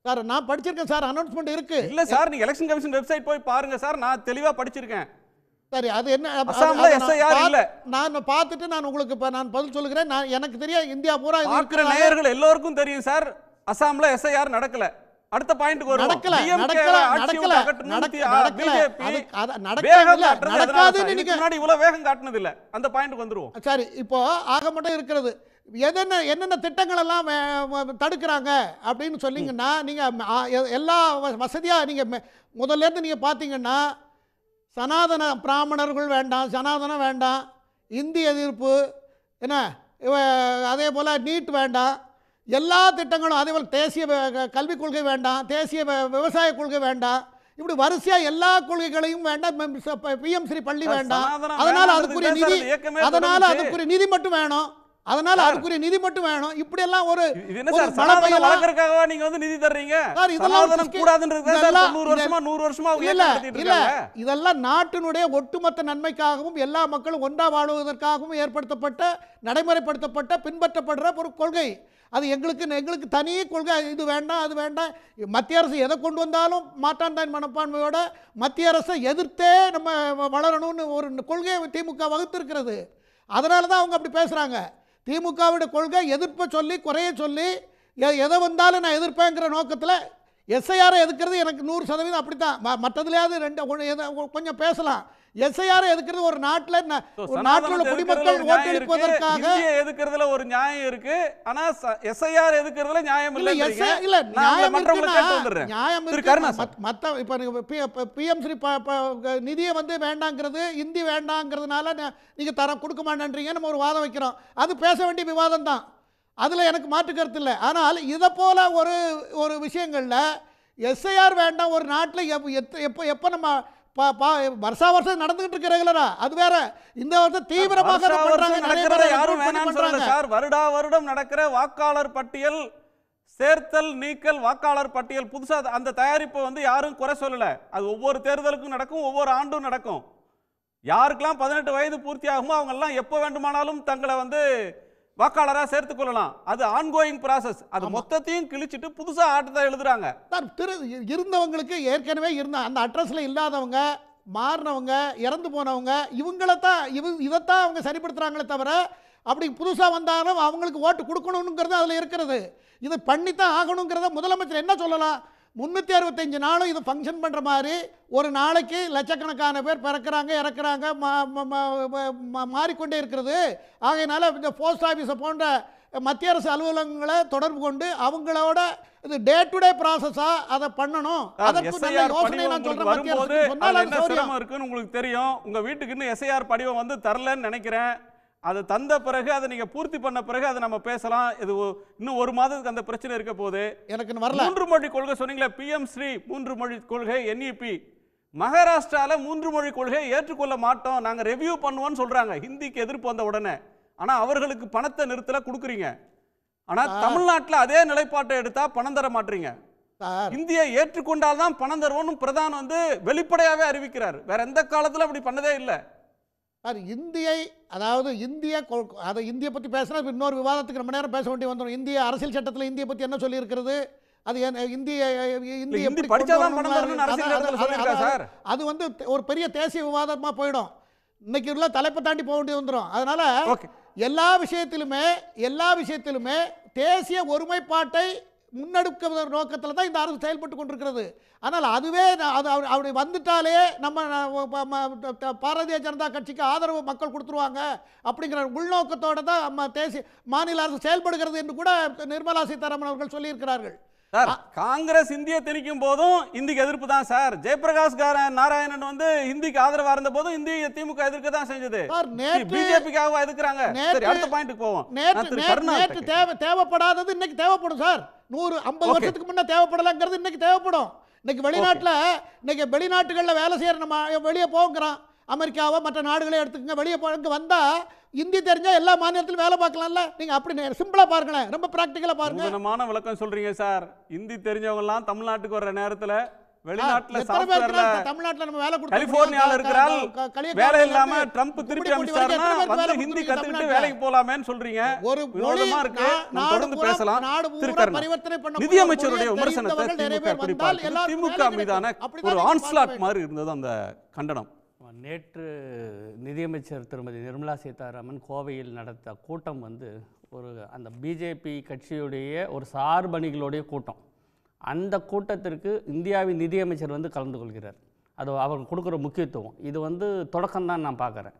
S3: சார். நான் படிச்சிருக்கேன் சார், அனௌன்ஸ்மெண்ட் இருக்கு.
S1: இல்லை சார், நீங்கள் எலெக்ஷன் கமிஷன் வெப்சைட் போய் பாருங்க சார், நான் தெளிவாக படிச்சிருக்கேன்.
S3: சரி, அது என்ன
S1: அசாம்ல எஸ்ஐஆர் இல்ல.
S3: நான் பார்த்துட்டு நான் உங்களுக்கு இப்ப நான் பதில் சொல்லுகிறேன். நான் எனக்கு தெரியும் இந்தியா பூரா இது
S1: பார்க்கிற
S3: இருக்கிற
S1: நேயர்கள் எல்லாருக்கும் தெரியும் சார், அசாம்ல எஸ்ஐஆர் நடக்கல. அடுத்த பாயிண்ட்க்கு வருவோம்.
S3: நடக்கல
S1: DMK
S3: நடக்கல
S1: ஆட்சியை
S3: நடக்கல
S1: அகற்றணும்னு
S3: நடக்கல
S1: BJP
S3: அது நடக்கல
S1: வேகம்
S3: இல்ல,
S1: காட்டுறது
S3: நடக்காதுன்னு
S1: எதனால?
S3: நீங்க
S1: முன்னாடி இவ்வளவு வேகம் காட்டுனது இல்ல. அந்த பாயிண்ட்க்கு வந்துருவோம்.
S3: சரி, இப்போ ஆக மட்டும் இருக்கிறது என்னென்ன திட்டங்கள் எல்லாம் தடுக்கிறாங்க அப்படின்னு சொன்னீங்கன்னா, நீங்க எல்லா வசதியா நீங்க முதல்ல இருந்து நீங்க பார்த்தீங்கன்னா, சனாதன பிராமணர்கள் வேண்டாம், சனாதனம் வேண்டாம், இந்தி எதிர்ப்பு என்ன, அதே போல் நீட் வேண்டாம், எல்லா திட்டங்களும், அதே போல் தேசிய கல்விக் கொள்கை வேண்டாம், தேசிய விவசாய கொள்கை வேண்டாம், இப்படி வரிசையாக எல்லா கொள்கைகளையும் வேண்டாம், பிஎம்ஸ்ரீ பள்ளி வேண்டாம், அதனால் அதுக்குரிய நிதி, அதனால் அதுக்குரிய நிதி மட்டும் வேணும், அதனால அதுக்குரிய நிதி மட்டும் வேணும். இப்படி எல்லாம் ஒரு
S1: சனாதனம் வளர்க்கறதுக்காக நீங்க வந்து நிதி தர்றீங்க. சனாதனம் கூடாதுன்றதுக்கு 100 வருஷமா 100 வருஷமா
S3: இதெல்லாம் நாட்டினுடைய ஒட்டுமொத்த நன்மைக்காகவும் எல்லா மக்களும் ஒன்றா வாழ்வதற்காகவும் ஏற்படுத்தப்பட்ட, நடைமுறைப்படுத்தப்பட்ட, பின்பற்றப்படுற ஒரு கொள்கை. அது எங்களுக்கு தனி கொள்கை. இது வேண்டாம், அது வேண்டாம். மத்திய அரசு எதை கொண்டு வந்தாலும் மாற்றான் மனப்பான்மையோட மத்திய அரசை எதிர்த்தே நம்ம வளரணும்னு ஒரு கொள்கையை திமுக வகுத்திருக்கிறது. அதனால தான் அவங்க அப்படி பேசுகிறாங்க. திமுகவுடைய கொள்கை எதிர்ப்பை சொல்லி, குறைய சொல்லி, எதை வந்தாலும் நான் எதிர்ப்பேங்கிற நோக்கத்தில் எஸ்ஐஆரை எதுக்கிறது எனக்கு 100% அப்படி தான். மற்றதுலையாவது கொஞ்சம் பேசலாம். எஸ்ஐஆரை எதுக்கிறது ஒரு நாட்டில் உள்ள குடிமக்கள் ஓட்டளிப்பதற்காக
S1: எதுக்கிறதுல ஒரு நியாயம் இருக்கு. ஆனா எஸ்ஐஆர் எதுக்கிறதுல நியாயம் இல்ல.
S3: இல்ல நியாயம் மத்த இப்ப பிஎம்ஸ்ரீ நிதியை வந்து வேண்டாங்கிறது, இந்தி வேண்டாங்கிறதுனால நீங்க கொடுக்க மாட்டேன்றீங்க, நம்ம ஒரு வாதம் வைக்கிறோம். அது பேச வேண்டிய விவாதம் தான், அதுல எனக்கு மாற்று கருத்து இல்லை. ஆனால் இதை போல ஒரு விஷயங்கள்ல எஸ்ஐஆர் வேண்டாம் ஒரு நாட்டில் எப்போ நம்ம வருஷா வருஷம் நடந்துகிட்டு இருக்க ரெகுலரா, அது வேற. இந்த வருஷம் தீவிரமாக
S1: யாரும் வேணாம்னு சொல்லல சார். வருடா வருடம் நடக்கிற வாக்காளர் பட்டியல் சேர்த்தல் நீக்கல், வாக்காளர் பட்டியல் புதுசா அந்த தயாரிப்பை வந்து யாரும் குறை சொல்லல. அது ஒவ்வொரு தேர்தலுக்கும் நடக்கும், ஒவ்வொரு ஆண்டும் நடக்கும். யாருக்கெல்லாம் 18 வயது பூர்த்தி ஆகுமோ அவங்க எல்லாம் எப்போ வேண்டுமானாலும் தங்களை வந்து வாக்காளரா சேர்த்துக் கொள்ளலாம். அது ஆன்கோயிங் ப்ராசஸ். அது மொத்தத்தையும் கிழிச்சிட்டு புதுசா ஆட்டத்தை எழுதுறாங்க.
S3: இருந்தவங்களுக்கு ஏற்கனவே இருந்த அந்த அட்ரஸ்ல இல்லாதவங்க, மாறினவங்க, இறந்து போனவங்க, இதைத்தான் அவங்க சரிப்படுத்துறாங்களே தவிர, அப்படி புதுசா வந்தாலும் அவங்களுக்கு ஓட்டு கொடுக்கணுங்கிறது அதுல இருக்கிறது. இதை பண்ணித்தான் ஆகணுங்கிறத முதலமைச்சர் என்ன சொல்லலாம்? 365 நாளும் இது ஃபங்க்ஷன் பண்ணுற மாதிரி ஒரு நாளைக்கு லட்சக்கணக்கான பேர் பிறக்கிறாங்க, இறக்குறாங்க, மாறிக்கொண்டே இருக்கிறது. ஆகையினால இந்த போஸ்ட் ஆஃபீஸை போன்ற மத்திய அரசு அலுவலகங்களை தொடர்பு கொண்டு அவங்களோட இது டே டு டே ப்ராசஸா அதை பண்ணணும். அதற்கு நல்ல யோசனை நான் சொல்றேன். மத்திய அரசு சொன்னால்
S1: என்ன சிரமம் இருக்குன்னு உங்களுக்கு தெரியும். உங்க வீட்டுக்கு இன்னும் எஸ்ஐஆர் படிவம் வந்து தரலன்னு நினைக்கிறேன். அது தந்த பிறகு அதை நீங்க பூர்த்தி பண்ண பிறகு அதை நம்ம பேசலாம். இது இன்னும் ஒரு மாதத்துக்கு அந்த பிரச்சனை இருக்க போது.
S3: எனக்கு வரல.
S1: 3 மொழி கொள்கை சொன்னீங்களே, பிஎம்ஸ்ரீ 3 மொழி கொள்கை, NEP மகாராஷ்டிரால 3 மொழி கொள்கையை ஏற்றுக்கொள்ள மாட்டோம், நாங்க ரெவியூ பண்ணுவோம்னு சொல்றாங்க. ஹிந்திக்கு எதிர்ப்பு வந்த உடனே. ஆனா அவர்களுக்கு பணத்தை நிறுத்தல கொடுக்குறீங்க. ஆனா தமிழ்நாட்டில் அதே நிலைப்பாட்டை எடுத்தா பணம் தர மாட்டீங்க. இந்தியை ஏற்றுக்கொண்டால்தான் பணம் தருவோம்னு பிரதான் வந்து வெளிப்படையாவே அறிவிக்கிறார். வேற எந்த காலத்துல அப்படி பண்ணதே இல்லை.
S3: இந்தியை, அதாவது இந்தியை பற்றி பேசினா இன்னொரு விவாதத்துக்கு ரொம்ப நேரம் பேச வேண்டி வந்துடும். இந்திய அரசியல் சட்டத்தில் இந்தியை பற்றி என்ன சொல்லி இருக்கிறது? அது அது வந்து ஒரு பெரிய தேசிய விவாதமாக போயிடும். இன்னைக்கு உள்ள தலைப்பை தாண்டி போக வேண்டி வந்துடும். அதனால எல்லா விஷயத்திலுமே தேசிய ஒருமைப்பாட்டை முன்னெடுக்கிற நோக்கத்தில் தான் இந்த அரசு செயல்பட்டு கொண்டிருக்கிறது. ஆனால் அதுவே அப்படி வந்துட்டாலே நம்ம பாரதிய ஜனதா கட்சிக்கு ஆதரவு மக்கள் கொடுத்துருவாங்க அப்படிங்கிற உள்நோக்கத்தோடு தான் நம்ம தேசிய மாநில அரசு செயல்படுகிறது என்று கூட நிர்மலா சீதாராமன் அவர்கள் சொல்லியிருக்கிறார்கள்.
S1: காங்கிரஸ் இந்தியை திணிக்கும் போதும் இந்திக்கு எதிர்ப்பு தான் சார். ஜெயபிரகாஷ் நாராயணன் வந்து இந்திக்கு ஆதரவா இருந்த போதும் இந்திய திமுக எதிர்க்க தான் செஞ்சது. பிஜேபிக்காக எதிர்க்கிறாங்க. அடுத்த பாயிண்ட்டுக்கு போவோம்.
S3: நேற்று தேவைப்படாதது இன்னைக்கு தேவைப்படும் சார். 150 வருஷத்துக்கு முன்ன தேவைப்படலைங்கிறது இன்னைக்கு தேவைப்படும். இன்னைக்கு வெளிநாட்டுகளில் வேலை செய்யற நம்ம வெளியே போங்கிறோம். அமெரிக்காவோ மற்ற நாடுகளே எடுத்துக்கங்க, வெளியே போங்க வந்தா இந்தி தெரிஞ்சா எல்லா மாநிலத்திலும் வேலை பார்க்கலாம்ல. நீங்க அப்படி சிம்பிளா பாருங்களேன், ரொம்ப பிராக்டிகலா பாருங்க.
S1: நுட்பமான விளக்கம் சொல்றீங்க சார். இந்தி தெரிஞ்சவங்க எல்லாம் தமிழ்நாட்டுக்கு வர்ற நேரத்துல வெளிநாட்டுல
S3: தமிழ்நாட்டுல நம்ம வேலை கொடுத்து
S1: கலிபோர்னியால இருக்கிறால் வேலை இல்லாம ட்ரம்ப் திருப்பி அனுப்பிச்சாருன்னா வந்து ஹிந்தி கத்துக்கிட்டு வேலைக்கு போலாமேன்னு சொல்றீங்க. ஒரு வினோதமா இருக்கு. நம்ம தொடர்ந்து பேசலாம். நிதியமைச்சருடைய விமர்சனத்தை திமுக மீதான ஒரு ஆன்ஸ்லாட் மாதிரி இருந்தது அந்த கண்டனம்.
S4: நேற்று நிதியமைச்சர் திருமதி நிர்மலா சீதாராமன் கோவையில் நடத்த கூட்டம் வந்து அந்த பிஜேபி கட்சியுடைய ஒரு சார்பணிகளுடைய கூட்டம். அந்த கூட்டத்திற்கு இந்தியாவின் நிதியமைச்சர் வந்து கலந்து கொள்கிறார். அது அவர் கொடுக்குற முக்கியத்துவம் இது வந்து தொடக்கம்தான் நான் பார்க்குறேன்.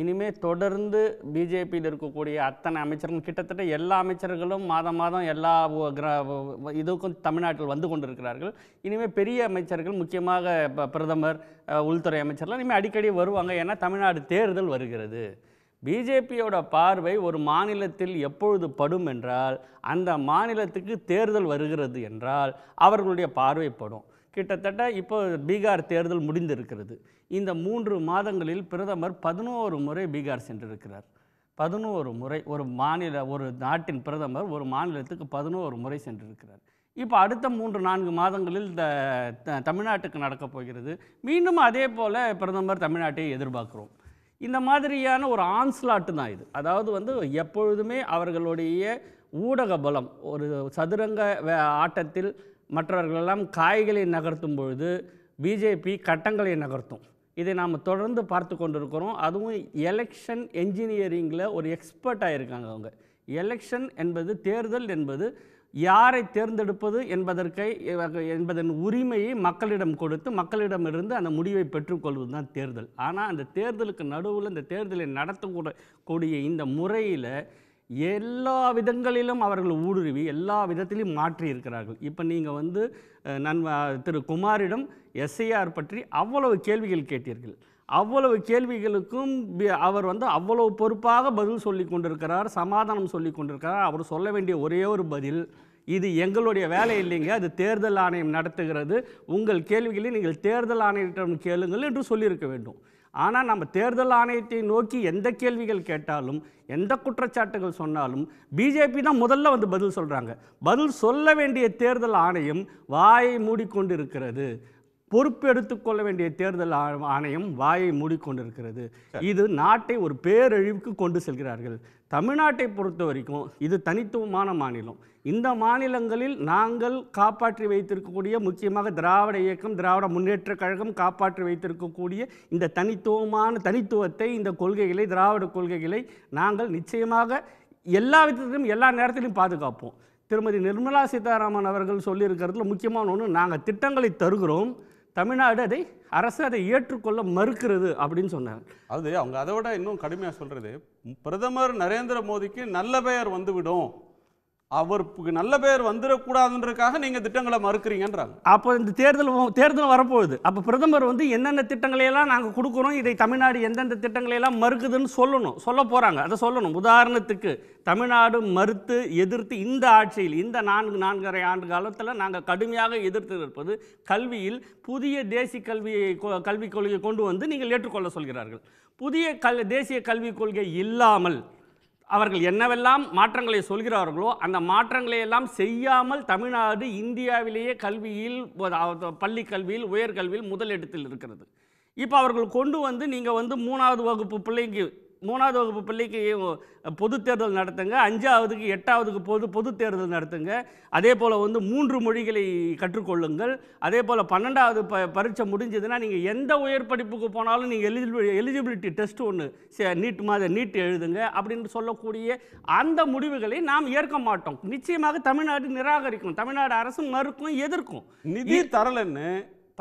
S4: இனிமேல் தொடர்ந்து பிஜேபியில் இருக்கக்கூடிய அத்தனை அமைச்சர்கள், கிட்டத்தட்ட எல்லா அமைச்சர்களும் மாதம் மாதம் எல்லா இதுக்கும் தமிழ்நாட்டில் வந்து கொண்டிருக்கிறார்கள். இனிமேல் பெரிய அமைச்சர்கள், முக்கியமாக பிரதமர், உள்துறை அமைச்சர்லாம் இனிமேல் அடிக்கடி வருவாங்க. ஏன்னா தமிழ்நாடு தேர்தல் வருகிறது. பிஜேபியோட பார்வை ஒரு மாநிலத்தில் எப்பொழுது படும் என்றால், அந்த மாநிலத்துக்கு தேர்தல் வருகிறது என்றால் அவர்களுடைய பார்வைப்படும். கிட்டத்தட்ட இப்போ பீகார் தேர்தல் முடிந்திருக்கிறது. இந்த 3 மாதங்களில் பிரதமர் 11 முறை பீகார் சென்றிருக்கிறார். 11 முறை ஒரு நாட்டின் பிரதமர் ஒரு மாநிலத்துக்கு 11 முறை சென்றிருக்கிறார். இப்போ அடுத்த 3-4 மாதங்களில் தமிழ்நாட்டுக்கு நடக்கப் போகிறது. மீண்டும் அதே போல் பிரதமர் தமிழ்நாட்டை எதிர்பார்க்குறோம். இந்த மாதிரியான ஒரு ஆன்ஸ்லாட்டு தான் இது. அதாவது வந்து எப்பொழுதுமே அவர்களுடைய ஊடக பலம், ஒரு சதுரங்க ஆட்டத்தில் மற்றவர்களெல்லாம் காய்களை நகர்த்தும் பொழுது பிஜேபி கட்டங்களை நகர்த்தும். இதை நாம் தொடர்ந்து பார்த்து கொண்டிருக்கிறோம். அதுவும் எலெக்ஷன் என்ஜினியரிங்கில் ஒரு எக்ஸ்பர்ட்டாக இருக்காங்க அவங்க. எலெக்ஷன் என்பது, தேர்தல் என்பது யாரை தேர்ந்தெடுப்பது என்பதன் உரிமையை மக்களிடம் கொடுத்து மக்களிடமிருந்து அந்த முடிவை பெற்றுக்கொள்வது தான் தேர்தல். ஆனால் அந்த தேர்தலுக்கு நடுவில் இந்த தேர்தலை நடத்தக்கூடிய இந்த முறையில் எல்லா விதங்களிலும் அவர்கள் ஊடுருவி எல்லா விதத்திலையும் மாற்றி இருக்கிறார்கள். இப்போ நீங்கள் வந்து திரு குமாரிடம் எஸ்ஐஆர் பற்றி அவ்வளவு கேள்விகள் கேட்டீர்கள். அவ்வளவு கேள்விகளுக்கும் அவர் வந்து அவ்வளவு பொறுப்பாக பதில் சொல்லி கொண்டிருக்கிறார், சமாதானம் சொல்லி கொண்டிருக்கிறார். அவர் சொல்ல வேண்டிய ஒரே ஒரு பதில், இது எங்களுடைய வேலை இல்லைங்க, அது தேர்தல் ஆணையம் நடத்துகிறது, உங்கள் கேள்விகளை நீங்கள் தேர்தல் ஆணையத்திடம் கேளுங்கள் என்று சொல்லியிருக்க வேண்டும். ஆனால் நம்ம தேர்தல் ஆணையத்தை நோக்கி எந்த கேள்விகள் கேட்டாலும், எந்த குற்றச்சாட்டுகள் சொன்னாலும் பிஜேபி தான் முதல்ல வந்து பதில் சொல்கிறாங்க. பதில் சொல்ல வேண்டிய தேர்தல் ஆணையம் வாயை மூடிக்கொண்டிருக்கிறது. பொறுப்பு எடுத்துக்கொள்ள வேண்டிய தேர்தல் ஆணையம் வாயை மூடிக்கொண்டிருக்கிறது. இது நாட்டை ஒரு பேரழிவுக்கு கொண்டு செல்கிறார்கள். தமிழ்நாட்டை பொறுத்த வரைக்கும் இது தனித்துவமான மாநிலம். இந்த மாநிலங்களில் நாங்கள் காப்பாற்றி வைத்திருக்கக்கூடிய, முக்கியமாக திராவிட இயக்கம், திராவிட முன்னேற்ற கழகம் காப்பாற்றி வைத்திருக்கக்கூடிய இந்த தனித்துவத்தை, இந்த கொள்கைகளை, திராவிட கொள்கைகளை நாங்கள் நிச்சயமாக எல்லா விதத்திலும் எல்லா நேரத்திலும் பாதுகாப்போம். திருமதி நிர்மலா சீதாராமன் அவர்கள் சொல்லியிருக்கிறதுல முக்கியமான ஒன்று, நாங்கள் திட்டங்களை தருகிறோம், தமிழ்நாடு அரசு அதை ஏற்றுக்கொள்ள மறுக்கிறது அப்படின்னு சொன்னாங்க.
S1: அது அவங்க அதை விட இன்னும் கடுமையாக சொல்கிறது, பிரதமர் நரேந்திர மோடிக்கு நல்ல பெயர் வந்துவிடும், அவருக்கு நல்ல பெயர் வந்துடக்கூடாதுன்றதுக்காக நீங்கள் திட்டங்களை மறுக்கிறீங்கன்றாங்க.
S4: அப்போ இந்த தேர்தல் வரப்போகுது. அப்போ பிரதமர் வந்து என்னென்ன திட்டங்களையெல்லாம் நாங்கள் கொடுக்குறோம், இதை தமிழ்நாடு எந்தெந்த திட்டங்களையெல்லாம் மறுக்குதுன்னு சொல்ல போகிறாங்க. அதை சொல்லணும். உதாரணத்துக்கு தமிழ்நாடு மறுத்து எதிர்த்து இந்த ஆட்சியில் இந்த 4.5 ஆண்டு காலத்தில் நாங்கள் கடுமையாக எதிர்த்து இருப்பது கல்வியில் புதிய தேசிய கல்விக் கொள்கையை கொண்டு வந்து நீங்கள் ஏற்றுக்கொள்ள சொல்கிறார்கள். புதிய தேசிய கல்விக் கொள்கை இல்லாமல் அவர்கள் என்னவெல்லாம் மாற்றங்களை சொல்கிறார்களோ அந்த மாற்றங்களை எல்லாம் செய்யாமல் தமிழ்நாடு இந்தியாவிலேயே கல்வியில், பள்ளி கல்வியில், உயர்கல்வியில் முதலிடத்தில் இருக்கிறது. இப்போ அவர்கள் கொண்டு வந்து நீங்கள் வந்து 3வது வகுப்பு பிள்ளைக்கு பொது தேர்தல் நடத்துங்க, 5ஆவதுக்கு 8ஆவதுக்கு பொது தேர்தல் நடத்துங்க, அதே போல் வந்து 3 மொழிகளை கற்றுக்கொள்ளுங்கள், அதே போல் 12வது பரீட்சை முடிஞ்சதுன்னா நீங்கள் எந்த உயர் படிப்புக்கு போனாலும் நீங்கள் எலிஜிபிலிட்டி டெஸ்ட் ஒன்று நீட் எழுதுங்க அப்படின்னு சொல்லக்கூடிய அந்த முடிவுகளை நாம் ஏற்க மாட்டோம். நிச்சயமாக தமிழ்நாடு நிராகரிக்கும், தமிழ்நாடு அரசு மறுக்கும், எதிர்க்கும்.
S1: நிதி தரலன்னு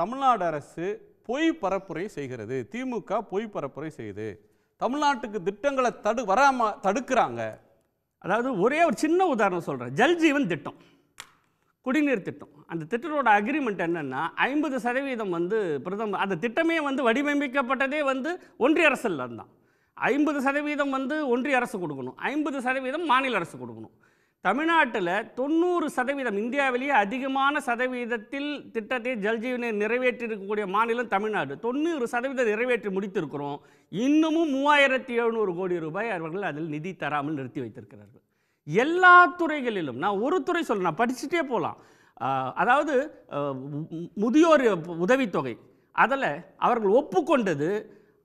S1: தமிழ்நாடு அரசு பொய் பரப்புரை செய்கிறது, திமுக பொய் பரப்புரை செய்யுது, தமிழ்நாட்டுக்கு திட்டங்களை தடுக்கிறாங்க.
S4: அதாவது ஒரே ஒரு சின்ன உதாரணம் சொல்கிறேன். ஜல்ஜீவன் திட்டம், குடிநீர் திட்டம். அந்த திட்டத்தோட அக்ரிமெண்ட் என்னென்னா 50% வந்து பிரதமர், அந்த திட்டமே வந்து வடிவமைக்கப்பட்டதே வந்து ஒன்றிய அரசில் தான். 50% வந்து ஒன்றிய அரசு கொடுக்கணும், 50% மாநில அரசு கொடுக்கணும். தமிழ்நாட்டில் 90%, இந்தியாவிலேயே அதிகமான சதவீதத்தில் திட்டத்தை ஜல்ஜீவனை நிறைவேற்றிருக்கக்கூடிய மாநிலம் தமிழ்நாடு. 90% நிறைவேற்றி முடித்திருக்கிறோம். இன்னமும் 3700 கோடி ரூபாய் அவர்கள் அதில் நிதி தராமல் நிறுத்தி வைத்திருக்கிறார்கள். எல்லா துறைகளிலும், நான் ஒரு துறை சொல்ல, நான் படிச்சுட்டே போகலாம். அதாவது முதியோர் உதவித்தொகை, அதில் அவர்கள் ஒப்புக்கொண்டது